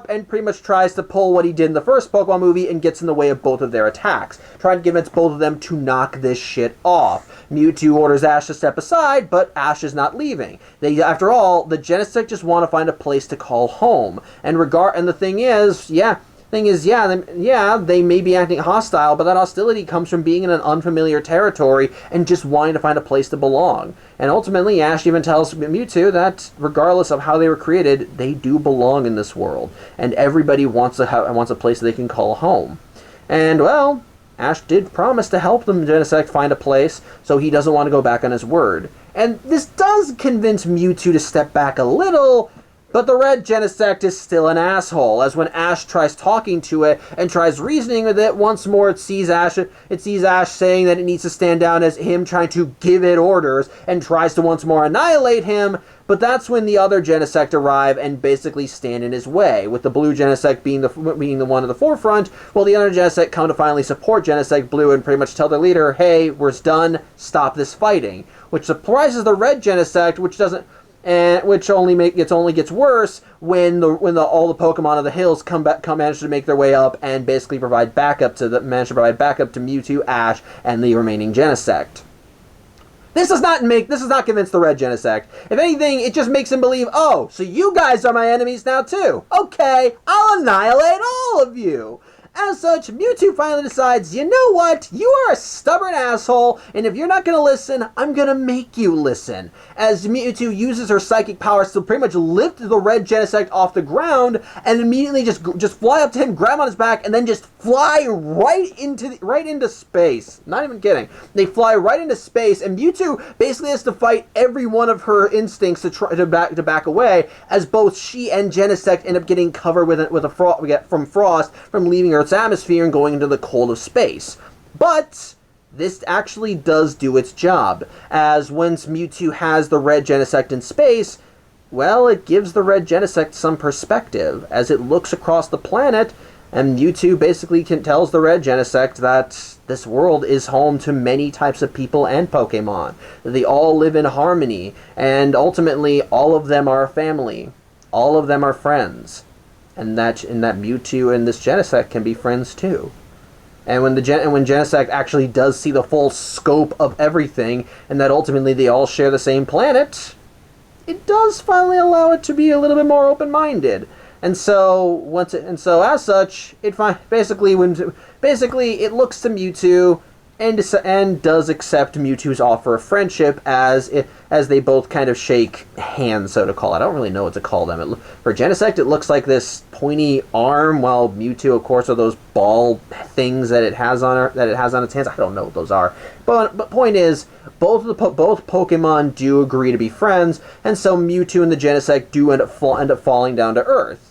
and pretty much tries to pull what he did in the first Pokemon movie and gets in the way of both of their attacks, trying to convince both of them to knock this shit off. Mewtwo orders Ash to step aside, but Ash is not leaving. After all, the Genesect just want to find a place to call home. And the thing is, they may be acting hostile, but that hostility comes from being in an unfamiliar territory and just wanting to find a place to belong. And ultimately, Ash even tells Mewtwo that, regardless of how they were created, they do belong in this world, and everybody wants a place they can call home. And, well, Ash did promise to help the Genesect find a place, so he doesn't want to go back on his word. And this does convince Mewtwo to step back a little, but the red Genesect is still an asshole, as when Ash tries talking to it and tries reasoning with it, once more it sees Ash saying that it needs to stand down as him trying to give it orders, and tries to once more annihilate him. But that's when the other Genesect arrive and basically stand in his way, with the blue Genesect being the one at the forefront, while the other Genesect come to finally support Genesect Blue and pretty much tell their leader, hey, we're done, stop this fighting. Which surprises the red Genesect, which only gets worse when all the Pokemon of the hills manage to make their way up and basically provide backup to Mewtwo, Ash, and the remaining Genesect. This does not convince the red Genesect. If anything, it just makes him believe, oh, so you guys are my enemies now too. Okay, I'll annihilate all of you. As such, Mewtwo finally decides, you know what? You are a stubborn asshole, and if you're not going to listen, I'm going to make you listen. As Mewtwo uses her psychic powers to pretty much lift the red Genesect off the ground, and immediately just fly up to him, grab on his back, and then just fly right into space. Not even kidding. They fly right into space, and Mewtwo basically has to fight every one of her instincts to back away, as both she and Genesect end up getting covered from frost from leaving Earth's atmosphere and going into the cold of space. But this actually does do its job, as once Mewtwo has the red Genesect in space, well, it gives the red Genesect some perspective, as it looks across the planet, and Mewtwo basically tells the red Genesect that this world is home to many types of people and Pokemon. They all live in harmony, and ultimately all of them are a family. All of them are friends. And that Mewtwo and this Genesect can be friends too. And when Genesect actually does see the full scope of everything, and that ultimately they all share the same planet, it does finally allow it to be a little bit more open-minded. And so as such, it basically it looks to Mewtwo and does accept Mewtwo's offer of friendship as they both kind of shake hands, so to call it. I don't really know what to call them. For Genesect, it looks like this pointy arm, while Mewtwo, of course, are those ball things that it has on its hands. I don't know what those are, but point is, both Pokemon do agree to be friends, and so Mewtwo and the Genesect do end up falling down to Earth.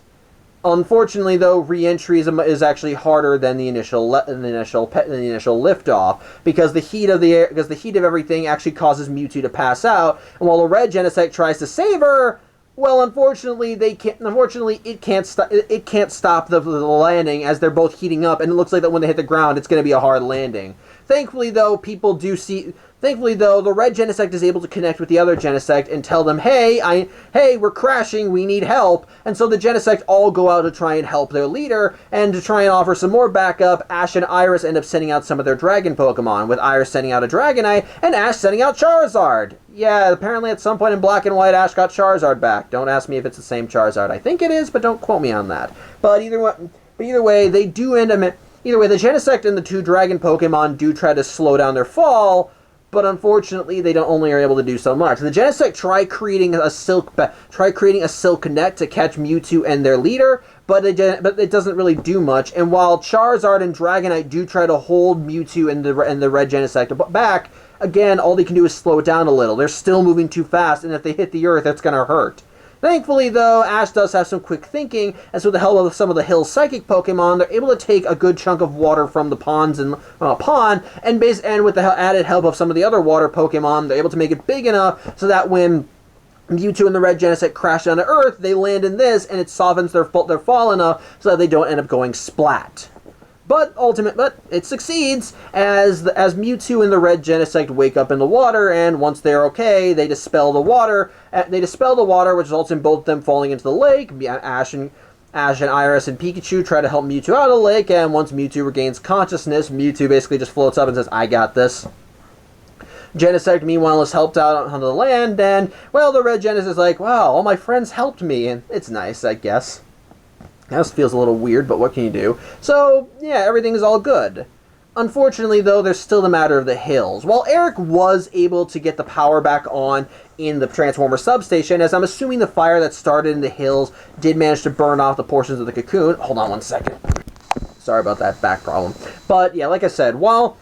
Unfortunately, though, re-entry is actually harder than the initial liftoff, because the heat of everything actually causes Mewtwo to pass out. And while the red Genesect tries to save her, well, unfortunately, it can't stop the landing, as they're both heating up, and it looks like that when they hit the ground, it's going to be a hard landing. Thankfully, though, the red Genesect is able to connect with the other Genesect and tell them, hey, we're crashing, we need help. And so the Genesect all go out to try and help their leader, and to try and offer some more backup, Ash and Iris end up sending out some of their dragon Pokemon, with Iris sending out a Dragonite, and Ash sending out Charizard. Yeah, apparently at some point in Black and White, Ash got Charizard back. Don't ask me if it's the same Charizard. I think it is, but don't quote me on that. But either way, the Genesect and the two dragon Pokemon do try to slow down their fall, but unfortunately, they only are able to do so much. The Genesect try creating a silk net to catch Mewtwo and their leader, but it doesn't really do much. And while Charizard and Dragonite do try to hold Mewtwo and the red Genesect back, again, all they can do is slow it down a little. They're still moving too fast, and if they hit the earth, it's going to hurt. Thankfully, though, Ash does have some quick thinking, and so with the help of some of the Hill Psychic Pokemon, they're able to take a good chunk of water from the pond, and with the added help of some of the other water Pokemon, they're able to make it big enough so that when Mewtwo and the red Genesect crash down to Earth, they land in this, and it softens their fall enough so that they don't end up going splat. But it succeeds, as Mewtwo and the red Genesect wake up in the water, and once they're okay, they dispel the water, which results in both of them falling into the lake. Ash and Iris and Pikachu try to help Mewtwo out of the lake, and once Mewtwo regains consciousness, Mewtwo basically just floats up and says, I got this. Genesect, meanwhile, is helped out onto the land, and, well, the red Genesect is like, wow, all my friends helped me, and it's nice, I guess. This feels a little weird, but what can you do? So, yeah, everything is all good. Unfortunately, though, there's still the matter of the hills. While Eric was able to get the power back on in the Transformer substation, as I'm assuming the fire that started in the hills did manage to burn off the portions of the cocoon. Hold on one second. Sorry about that back problem. But yeah, like I said, while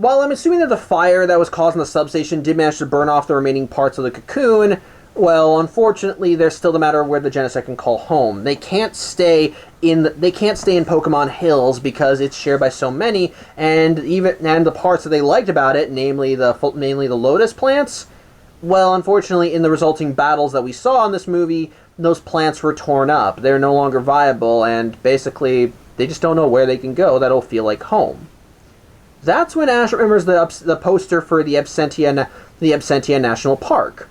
I'm assuming that the fire that was caused in the substation did manage to burn off the remaining parts of the cocoon, well, unfortunately, there's still the matter of where the Genesect can call home. They can't stay in Pokemon Hills because it's shared by so many, and the parts that they liked about it, namely the lotus plants. Well, unfortunately, in the resulting battles that we saw in this movie, those plants were torn up. They're no longer viable, and basically, they just don't know where they can go that'll feel like home. That's when Ash remembers the poster for the Absentia National Park.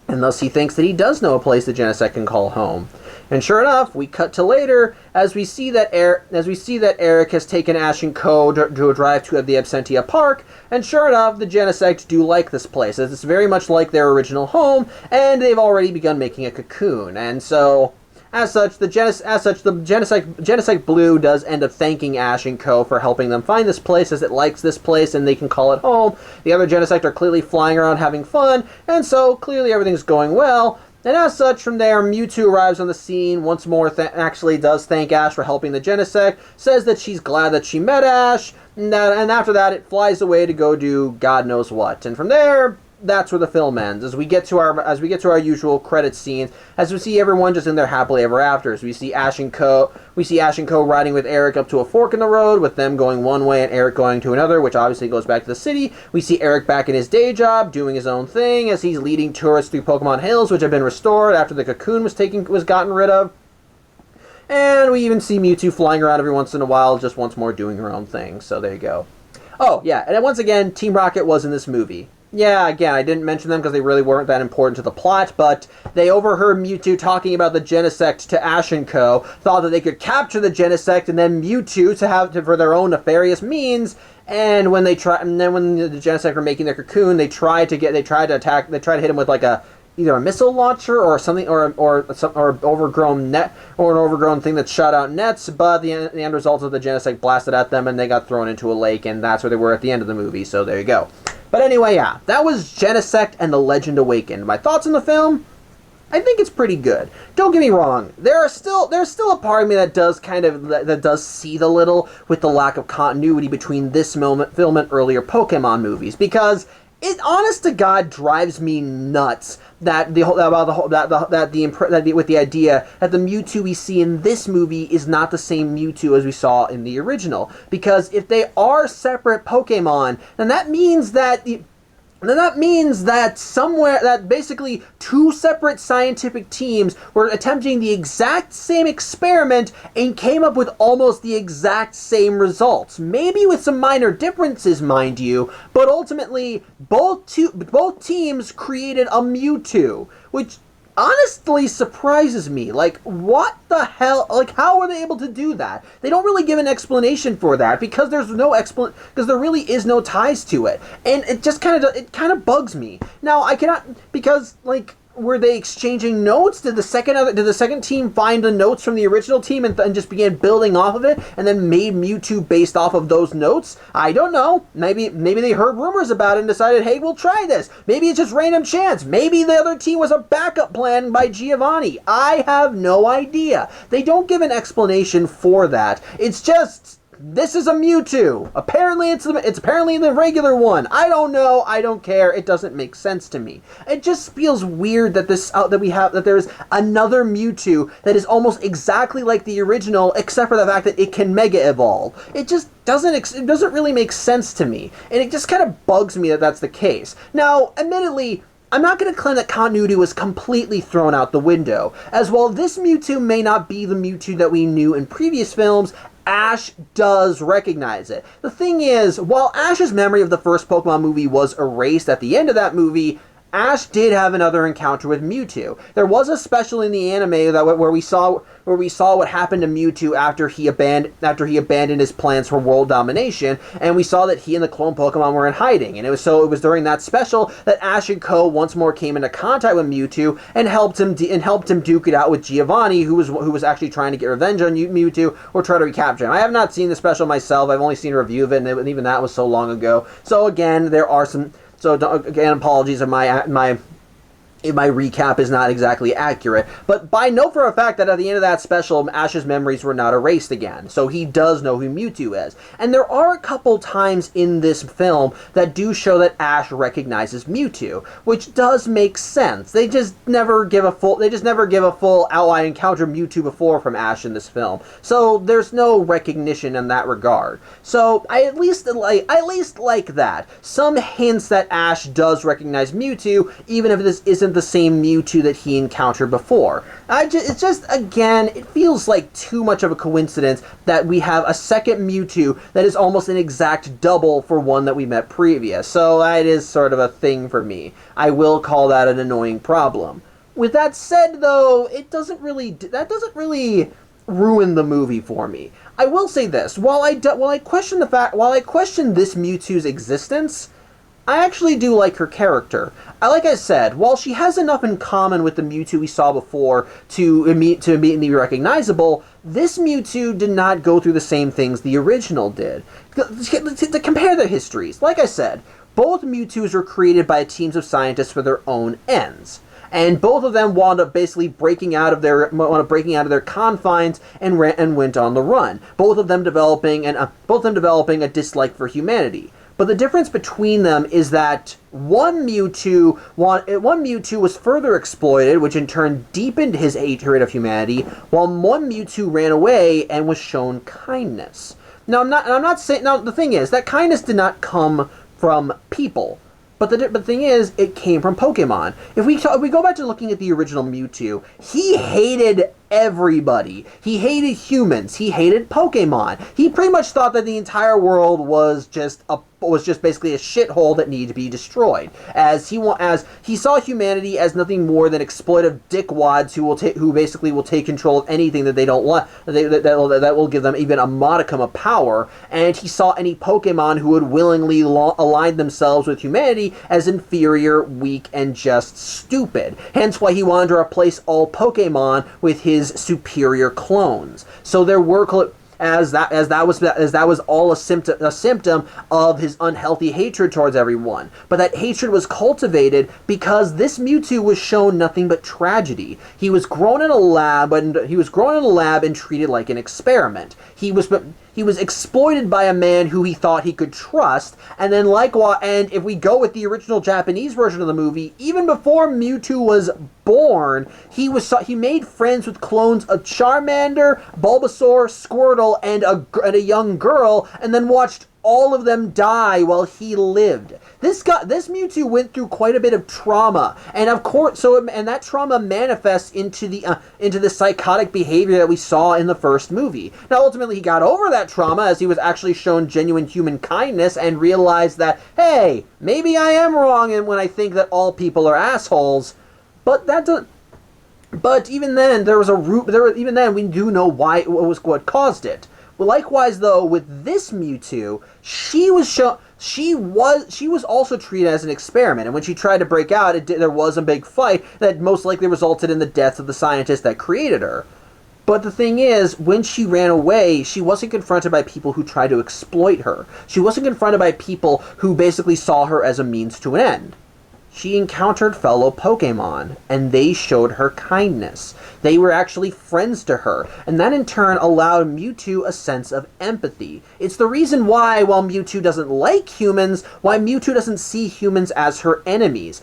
And thus he thinks that he does know a place the Genesect can call home. And sure enough, we cut to later as we see that Eric has taken Ash and Co. to a drive to the Absentia Park, and sure enough, the Genesect do like this place, as it's very much like their original home, and they've already begun making a cocoon. And so, As such, the Genesect Blue does end up thanking Ash and Co. for helping them find this place, as it likes this place and they can call it home. The other Genesect are clearly flying around having fun, and so clearly everything's going well. And as such, from there, Mewtwo arrives on the scene, once more actually does thank Ash for helping the Genesect, says that she's glad that she met Ash, and after that it flies away to go do God knows what. And from there, that's where the film ends. As we get to our usual credit scenes, as we see everyone just in their happily ever afters. We see Ash and Co. riding with Eric up to a fork in the road, with them going one way and Eric going to another, which obviously goes back to the city. We see Eric back in his day job, doing his own thing, as he's leading tourists through Pokemon Hills, which have been restored after the cocoon was gotten rid of. And we even see Mewtwo flying around every once in a while, just once more doing her own thing. So there you go. Oh, yeah, and once again, Team Rocket was in this movie. Yeah, again, I didn't mention them because they really weren't that important to the plot, but they overheard Mewtwo talking about the Genesect to Ash and Co., thought that they could capture the Genesect and then Mewtwo for their own nefarious means, and when the Genesect were making their cocoon, they tried to hit him with like either a missile launcher or something, or an overgrown thing that shot out nets, but the end result of the Genesect blasted at them and they got thrown into a lake, and that's where they were at the end of the movie, so there you go. But anyway, yeah, that was Genesect and the Legend Awakened. My thoughts on the film? I think it's pretty good. Don't get me wrong. There's still a part of me that does seethe a little with the lack of continuity between this film and earlier Pokemon movies, because it, honest to God, drives me nuts with the idea that the Mewtwo we see in this movie is not the same Mewtwo as we saw in the original. Because if they are separate Pokemon, then that means that basically two separate scientific teams were attempting the exact same experiment and came up with almost the exact same results. Maybe with some minor differences, mind you, but ultimately both teams created a Mewtwo, which honestly surprises me. Like, what the hell? Like, how are they able to do that? They don't really give an explanation for that because there really is no ties to it, and it just kind of bugs me. Now I cannot, because like, were they exchanging notes? Did the second team find the notes from the original team and just began building off of it, and then made Mewtwo based off of those notes? I don't know. Maybe they heard rumors about it and decided, hey, we'll try this. Maybe it's just random chance. Maybe the other team was a backup plan by Giovanni. I have no idea. They don't give an explanation for that. It's just, this is a Mewtwo. Apparently it's apparently the regular one. I don't know. I don't care. It doesn't make sense to me. It just feels weird that there's another Mewtwo that is almost exactly like the original, except for the fact that it can Mega Evolve. It just doesn't really make sense to me, and it just kind of bugs me that that's the case. Now, admittedly, I'm not going to claim that continuity was completely thrown out the window, as while this Mewtwo may not be the Mewtwo that we knew in previous films, Ash does recognize it. The thing is, while Ash's memory of the first Pokemon movie was erased at the end of that movie, Ash did have another encounter with Mewtwo. There was a special in the anime where we saw what happened to Mewtwo after he abandoned his plans for world domination, and we saw that he and the clone Pokemon were in hiding. And it was during that special that Ash and Co. once more came into contact with Mewtwo and helped him duke it out with Giovanni, who was actually trying to get revenge on Mewtwo or try to recapture him. I have not seen the special myself. I've only seen a review of it, and even that was so long ago. So again, there are some. So again, apologies of my my recap is not exactly accurate, but I know for a fact that at the end of that special, Ash's memories were not erased again, so he does know who Mewtwo is. And there are a couple times in this film that do show that Ash recognizes Mewtwo, which does make sense. They just never give a full I encountered Mewtwo before from Ash in this film, so there's no recognition in that regard. So I at least like that. Some hints that Ash does recognize Mewtwo, even if this isn't the same Mewtwo that he encountered before. It's just, again, it feels like too much of a coincidence that we have a second Mewtwo that is almost an exact double for one that we met previous. So that is sort of a thing for me. I will call that an annoying problem. With that said, though, that doesn't really ruin the movie for me. I will say this: while I question this Mewtwo's existence, I actually do like her character. Like I said, while she has enough in common with the Mewtwo we saw before to immediately be recognizable, this Mewtwo did not go through the same things the original did. To compare their histories, like I said, both Mewtwo's were created by teams of scientists for their own ends. And both of them wound up basically breaking out of their confines and went on the run. Both of them developing a dislike for humanity. But the difference between them is that one Mewtwo was further exploited, which in turn deepened his hatred of humanity, while one Mewtwo ran away and was shown kindness. Now, I'm not saying. Now, the thing is that kindness did not come from people. But the thing is, it came from Pokemon. If we go back to looking at the original Mewtwo, he hated everybody. He hated humans. He hated Pokemon. He pretty much thought that the entire world was just basically a shithole that needed to be destroyed. As he saw humanity as nothing more than exploitive dickwads who basically will take control of anything that they don't want, that will give them even a modicum of power. And he saw any Pokemon who would willingly align themselves with humanity as inferior, weak, and just stupid. Hence why he wanted to replace all Pokemon with his superior clones. So there were as that was all a symptom of his unhealthy hatred towards everyone. But that hatred was cultivated because this Mewtwo was shown nothing but tragedy. He was grown in a lab and treated like an experiment. He was exploited by a man who he thought he could trust, and then and if we go with the original Japanese version of the movie, even before Mewtwo was born, he made friends with clones of Charmander, Bulbasaur, Squirtle, and a young girl, and then watched all of them die while he lived. This Mewtwo went through quite a bit of trauma, and of course, that trauma manifests into the psychotic behavior that we saw in the first movie. Now, ultimately, he got over that trauma as he was actually shown genuine human kindness and realized that, hey, maybe I am wrong, and when I think that all people are assholes, but even then, even then, we do know what caused it. Well, likewise, though, with this Mewtwo, she was also treated as an experiment, and when she tried to break out, there was a big fight that most likely resulted in the death of the scientist that created her. But the thing is, when she ran away, she wasn't confronted by people who tried to exploit her. She wasn't confronted by people who basically saw her as a means to an end. She encountered fellow Pokemon, and they showed her kindness. They were actually friends to her, and that in turn allowed Mewtwo a sense of empathy. It's the reason why, while Mewtwo doesn't like humans, why Mewtwo doesn't see humans as her enemies.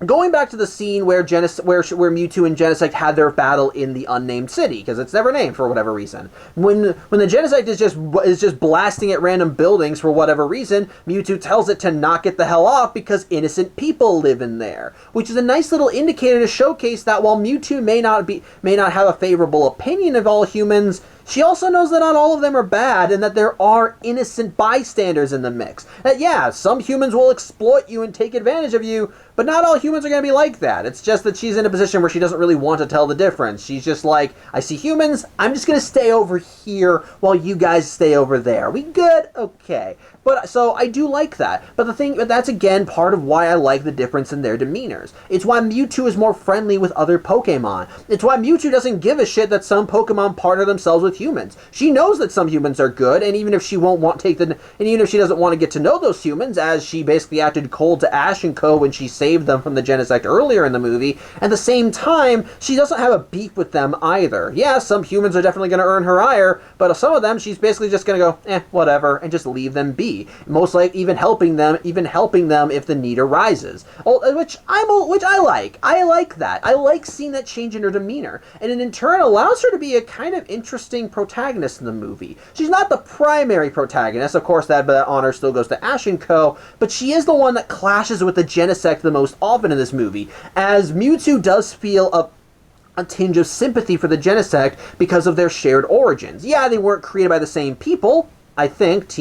Going back to the scene where Mewtwo and Genesect had their battle in the unnamed city, because it's never named for whatever reason. When the Genesect is just blasting at random buildings for whatever reason, Mewtwo tells it to knock it the hell off because innocent people live in there, which is a nice little indicator to showcase that while Mewtwo may not have a favorable opinion of all humans, she also knows that not all of them are bad and that there are innocent bystanders in the mix. That, yeah, some humans will exploit you and take advantage of you, but not all humans are going to be like that. It's just that she's in a position where she doesn't really want to tell the difference. She's just like, I see humans, I'm just going to stay over here while you guys stay over there. We good? Okay. So I do like that. But that's again part of why I like the difference in their demeanors. It's why Mewtwo is more friendly with other Pokemon. It's why Mewtwo doesn't give a shit that some Pokemon partner themselves with humans. She knows that some humans are good, and even if she doesn't want to get to know those humans, as she basically acted cold to Ash and Co. when she saved saved them from the Genesect earlier in the movie. At the same time, she doesn't have a beef with them either. Yeah, some humans are definitely going to earn her ire, but some of them, she's basically just going to go, whatever, and just leave them be. Most likely even helping them if the need arises. Which I like. I like that. I like seeing that change in her demeanor. And it in turn allows her to be a kind of interesting protagonist in the movie. She's not the primary protagonist. Of course, that honor still goes to Ash & Co., but she is the one that clashes with the Genesect the most often in this movie, as Mewtwo does feel a tinge of sympathy for the Genesect because of their shared origins. Yeah, they weren't created by the same people. I think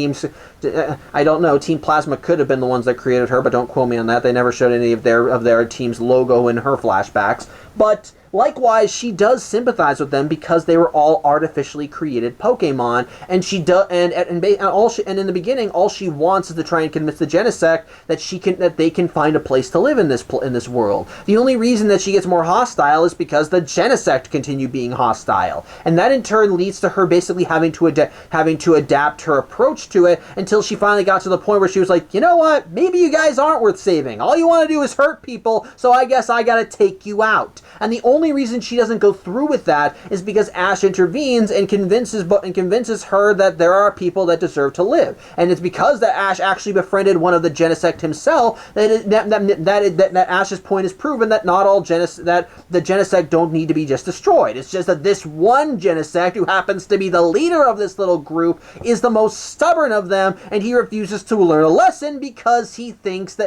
I don't know. Team Plasma could have been the ones that created her, but don't quote me on that. They never showed any of their team's logo in her flashbacks. But likewise, she does sympathize with them because they were all artificially created Pokemon, and she does. And in the beginning, all she wants is to try and convince the Genesect that they can find a place to live in this world. The only reason that she gets more hostile is because the Genesect continue being hostile, and that in turn leads to her basically having to adapt her approach to it until she finally got to the point where she was like, you know what? Maybe you guys aren't worth saving. All you want to do is hurt people, so I guess I gotta take you out. And the only reason she doesn't go through with that is because Ash intervenes and convinces her that there are people that deserve to live. And it's because that Ash actually befriended one of the Genesect himself that Ash's point is proven that not all that the Genesect don't need to be just destroyed. It's just that this one Genesect, who happens to be the leader of this little group, is the most stubborn of them, and he refuses to learn a lesson because he thinks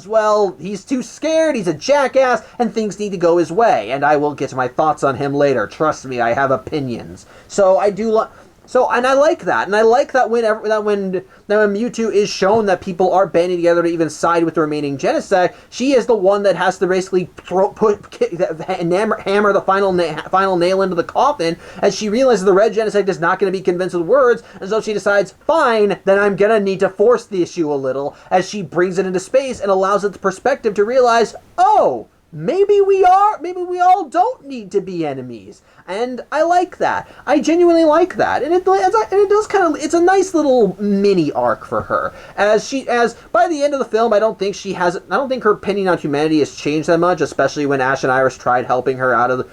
well, he's too scared, he's a jackass, and things need to go his way. And I will get to my thoughts on him later. Trust me, I have opinions. So I do and I like that. And I like that when Mewtwo is shown that people are banding together to even side with the remaining Genesect, she is the one that has to basically hammer the final nail into the coffin, as she realizes the red Genesect is not going to be convinced with words, and so she decides, fine, then I'm going to need to force the issue a little, as she brings it into space and allows it the perspective to realize, oh, maybe we all don't need to be enemies. And I like that. I genuinely like that. And it's a nice little mini arc for her. As by the end of the film, I don't think her opinion on humanity has changed that much, especially when Ash and Iris tried helping her out of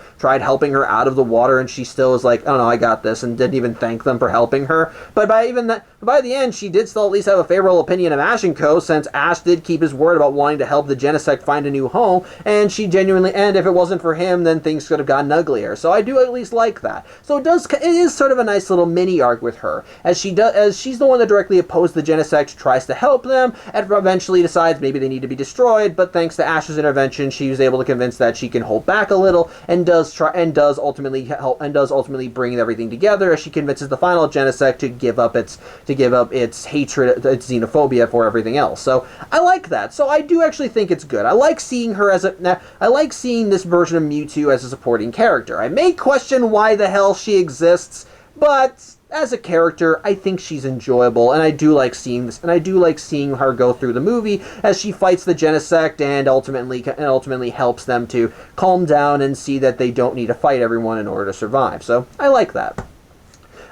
the water, and she still was like, oh no, I got this, and didn't even thank them for helping her. But by the end, she did still at least have a favorable opinion of Ash & Co., since Ash did keep his word about wanting to help the Genesect find a new home, and if it wasn't for him, then things could have gotten uglier. So I do at least like that. So it is sort of a nice little mini arc with her, as she's the one that directly opposed the Genesect, tries to help them, and eventually decides maybe they need to be destroyed, but thanks to Ash's intervention, she was able to convince that she can hold back a little, and does ultimately bring everything together, as she convinces the final Genesect to give up its hatred, its xenophobia for everything else. So I like that. So I do actually think it's good. I like seeing this version of Mewtwo as a supporting character. I may question why the hell she exists, but as a character, I think she's enjoyable, and I do like seeing this, and I do like seeing her go through the movie as she fights the Genesect and ultimately helps them to calm down and see that they don't need to fight everyone in order to survive. So I like that.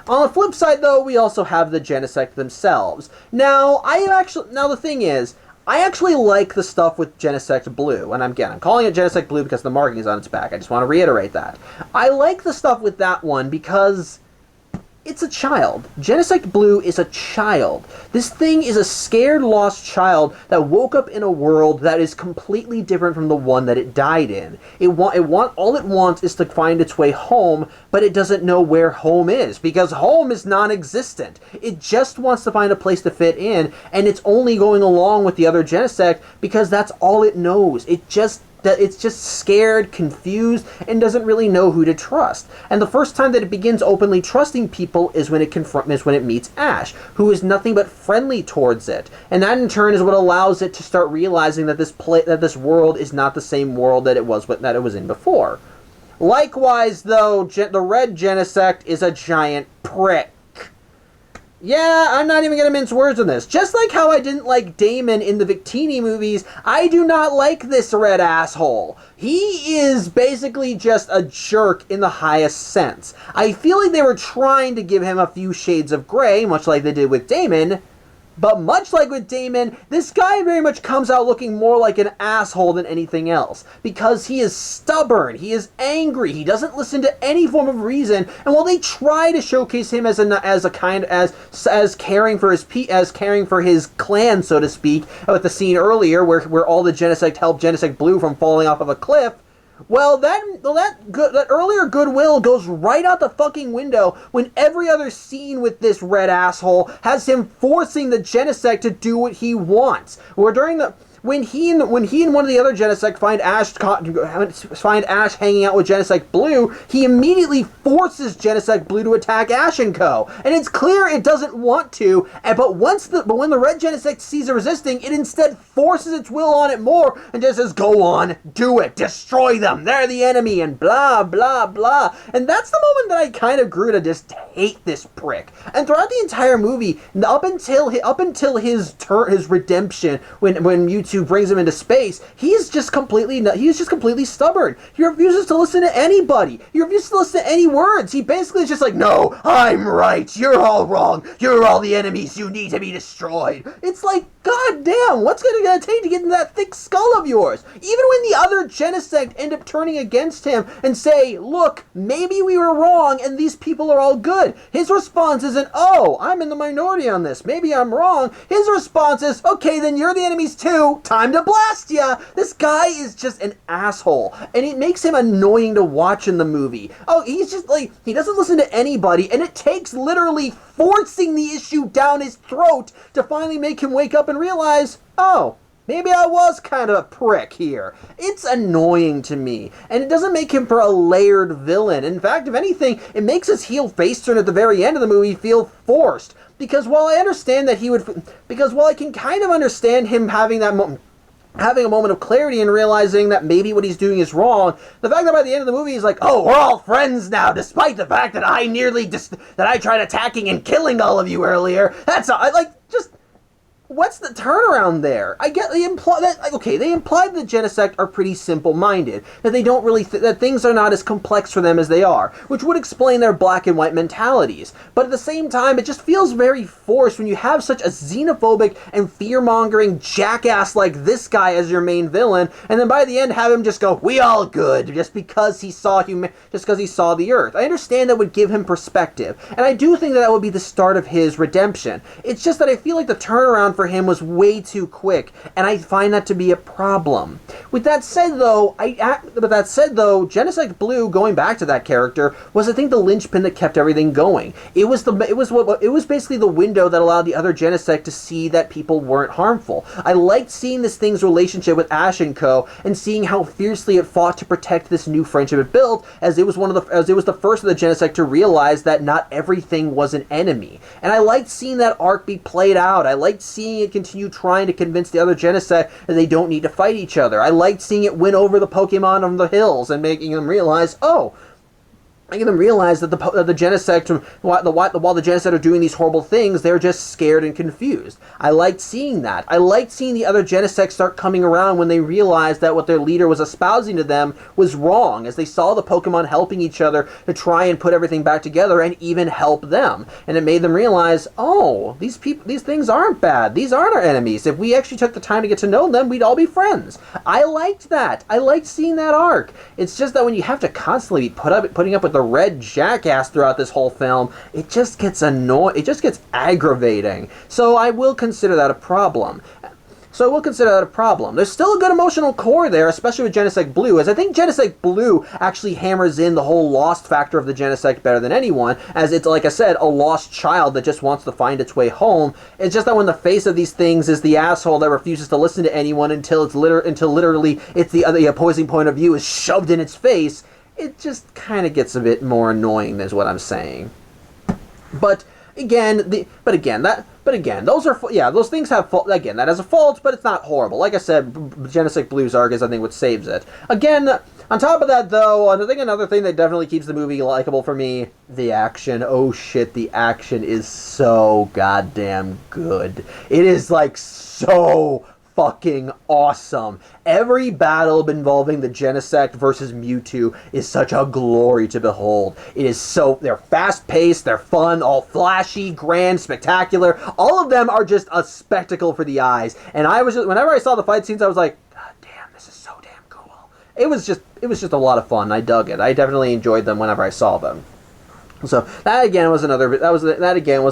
On the flip side, though, we also have the Genesect themselves. Now the thing is, I actually like the stuff with Genesect Blue, and I'm calling it Genesect Blue because the marking is on its back. I just want to reiterate that. I like the stuff with that one because it's a child. Genesect Blue is a child. This thing is a scared, lost child that woke up in a world that is completely different from the one that it died in. All it wants is to find its way home, but it doesn't know where home is, because home is non-existent. It just wants to find a place to fit in, and it's only going along with the other Genesect because that's all it knows. It's just scared, confused, and doesn't really know who to trust. And the first time that it begins openly trusting people is when it meets Ash, who is nothing but friendly towards it. And that in turn is what allows it to start realizing that this world is not the same world that it was in before. Likewise, though, the red Genesect is a giant prick. Yeah, I'm not even going to mince words on this. Just like how I didn't like Damon in the Victini movies, I do not like this red asshole. He is basically just a jerk in the highest sense. I feel like they were trying to give him a few shades of gray, much like they did with Damon, But much like with Damon, this guy very much comes out looking more like an asshole than anything else. Because he is stubborn, he is angry, he doesn't listen to any form of reason, and while they try to showcase him as caring for his clan, so to speak, with the scene earlier where all the Genesect helped Genesect Blue from falling off of a cliff, well, that earlier goodwill goes right out the fucking window when every other scene with this red asshole has him forcing the Genesect to do what he wants. When he and one of the other Genesect find Ash hanging out with Genesect Blue, he immediately forces Genesect Blue to attack Ash and Co. And it's clear it doesn't want to, but when the red Genesect sees it resisting, it instead forces its will on it more and just says, "Go on, do it, destroy them, they're the enemy," and blah, blah, blah. And that's the moment that I kind of grew to just hate this prick. And throughout the entire movie, up until his redemption, when Mewtwo brings him into space, he's just completely stubborn. He refuses to listen to anybody. He refuses to listen to any words. He basically is just like, "No, I'm right. You're all wrong. You're all the enemies. You need to be destroyed." It's like, god damn, what's it gonna take to get in that thick skull of yours? Even when the other Genesect end up turning against him and say, "Look, maybe we were wrong and these people are all good," his response isn't, "Oh, I'm in the minority on this. Maybe I'm wrong." His response is, "Okay, then you're the enemies too. Time to blast ya." This guy is just an asshole, and it makes him annoying to watch in the movie. Oh, he's just like, he doesn't listen to anybody, and it takes literally forcing the issue down his throat to finally make him wake up and realize, oh, maybe I was kind of a prick here. It's annoying to me, and it doesn't make him for a layered villain. In fact, if anything, it makes his heel face turn at the very end of the movie feel forced. Because while I can kind of understand him having a moment of clarity and realizing that maybe what he's doing is wrong, the fact that by the end of the movie he's like, "Oh, we're all friends now, despite the fact that I tried attacking and killing all of you earlier," what's the turnaround there? I get they imply the Genesect are pretty simple-minded, that they don't really that things are not as complex for them as they are, which would explain their black and white mentalities. But at the same time, it just feels very forced when you have such a xenophobic and fear-mongering jackass like this guy as your main villain, and then by the end have him just go, "We all good," just because he saw the Earth. I understand that would give him perspective, and I do think that would be the start of his redemption. It's just that I feel like the turnaround for him was way too quick, and I find that to be a problem. With that said, though, Genesect Blue, going back to that character, was, I think, the linchpin that kept everything going. It was basically the window that allowed the other Genesect to see that people weren't harmful. I liked seeing this thing's relationship with Ash and Co. and seeing how fiercely it fought to protect this new friendship it built, as it was the first of the Genesect to realize that not everything was an enemy. And I liked seeing that arc be played out. I liked seeing it continue trying to convince the other Genesect that they don't need to fight each other. I liked seeing it win over the Pokemon on the hills and making them realize, that the Genesect, while the Genesect are doing these horrible things, they're just scared and confused. I liked seeing that. I liked seeing the other Genesect start coming around when they realized that what their leader was espousing to them was wrong, as they saw the Pokemon helping each other to try and put everything back together and even help them. And it made them realize, oh, these things aren't bad. These aren't our enemies. If we actually took the time to get to know them, we'd all be friends. I liked that. I liked seeing that arc. It's just that when you have to constantly be putting up with the red jackass throughout this whole film, it just gets annoying. It just gets aggravating. So I will consider that a problem. There's still a good emotional core there, especially with Genesect Blue, as I think Genesect Blue actually hammers in the whole lost factor of the Genesect better than anyone, as it's, like I said, a lost child that just wants to find its way home. It's just that when the face of these things is the asshole that refuses to listen to anyone until literally the opposing point of view is shoved in its face, it just kind of gets a bit more annoying, is what I'm saying. But again, those things have fault. Again, that has a fault, but it's not horrible. Like I said, Genesect Blue's arc is, I think, what saves it. Again, on top of that, though, I think another thing that definitely keeps the movie likable for me, the action. Oh shit, the action is so goddamn good. It is like so fucking awesome. Every battle involving the Genesect versus Mewtwo is such a glory to behold. It is so, they're fast-paced, they're fun, all flashy, grand, spectacular. All of them are just a spectacle for the eyes. And whenever I saw the fight scenes, I was like, God damn, this is so damn cool. It was just a lot of fun. I dug it. I definitely enjoyed them whenever I saw them. So that again was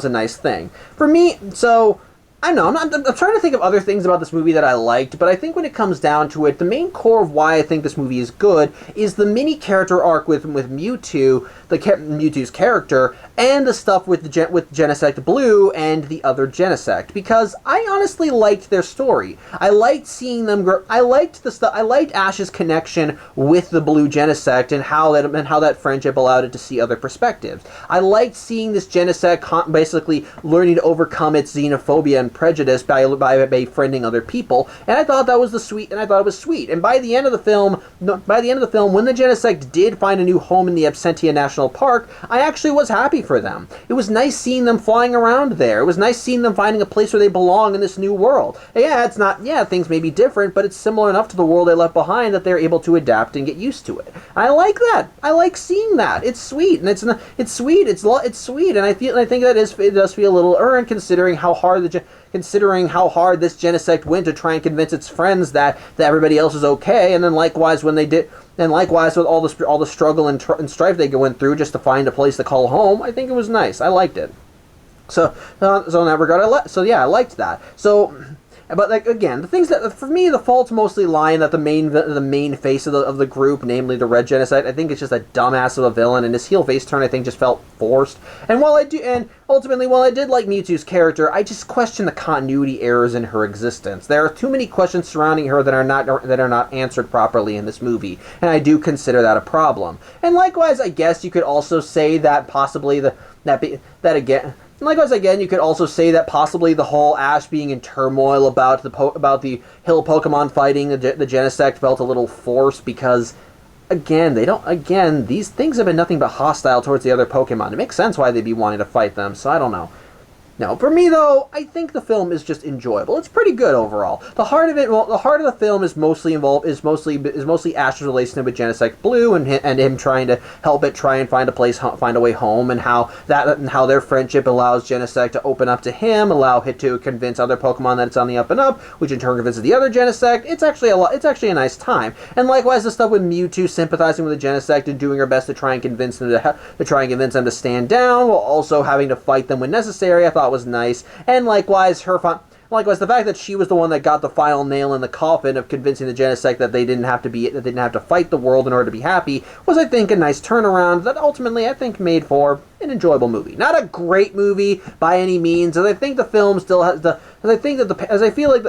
a nice thing for me. So I know I'm trying to think of other things about this movie that I liked, but I think when it comes down to it, the main core of why I think this movie is good is the mini character arc with Mewtwo, Mewtwo's character, and the stuff with Genesect Blue and the other Genesect, because I honestly liked their story. I liked seeing them grow. I liked the stuff. I liked Ash's connection with the Blue Genesect and how that friendship allowed it to see other perspectives. I liked seeing this Genesect basically learning to overcome its xenophobia and prejudice by befriending other people, and I thought that was sweet. And by the end of the film, when the Genesect did find a new home in the Absentia National Park, I actually was happy for them. It was nice seeing them flying around there. It was nice seeing them finding a place where they belong in this new world. Yeah, things may be different, but it's similar enough to the world they left behind that they're able to adapt and get used to it. I like that. I like seeing that. It's sweet, and it's sweet. It's sweet, and I think it does feel a little earned considering how hard this Genesect went to try and convince its friends that everybody else is okay, and then likewise with all the struggle and strife they went through just to find a place to call home. I think it was nice. I liked it. So in that regard, I liked that. So. But like again, the things that for me the faults mostly lie in that the main face of the group, namely the Red Genesect, I think it's just a dumbass of a villain, and his heel face turn I think just felt forced. And while I did like Mewtwo's character, I just question the continuity errors in her existence. There are too many questions surrounding her that are not answered properly in this movie, and I do consider that a problem. And likewise, I guess you could also say that possibly Likewise, again, you could also say that possibly the whole Ash being in turmoil about the hill Pokemon fighting the Genesect felt a little forced because, again, these things have been nothing but hostile towards the other Pokemon. It makes sense why they'd be wanting to fight them, so I don't know. No, for me though, I think the film is just enjoyable. It's pretty good overall. The heart of the film is mostly Ash's relationship with Genesect Blue and him trying to help it try and find a way home, and how their friendship allows Genesect to open up to him, allow it to convince other Pokemon that it's on the up and up, which in turn convinces the other Genesect. It's actually a nice time. And likewise, the stuff with Mewtwo sympathizing with the Genesect and doing her best to try and convince them to stand down, while also having to fight them when necessary, I thought was nice. And likewise, the fact that she was the one that got the final nail in the coffin of convincing the Genesect that they didn't have to fight the world in order to be happy was, I think, a nice turnaround that ultimately I think made for an enjoyable movie. Not a great movie by any means, as I think the film still has as I feel like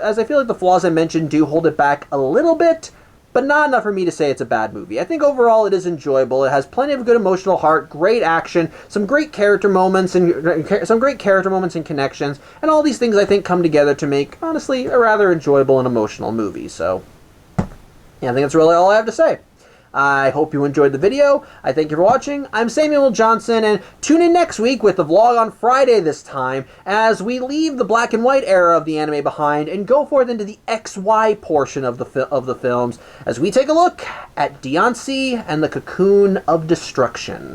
the flaws I mentioned do hold it back a little bit, but not enough for me to say it's a bad movie. I think overall it is enjoyable. It has plenty of good emotional heart, great action, some great character moments and connections, and all these things I think come together to make, honestly, a rather enjoyable and emotional movie. So, yeah, I think that's really all I have to say. I hope you enjoyed the video. I thank you for watching. I'm Samuel Johnson, and tune in next week with the vlog on Friday this time, as we leave the black and white era of the anime behind and go forth into the XY portion of the films as we take a look at Deontay and the Cocoon of Destruction.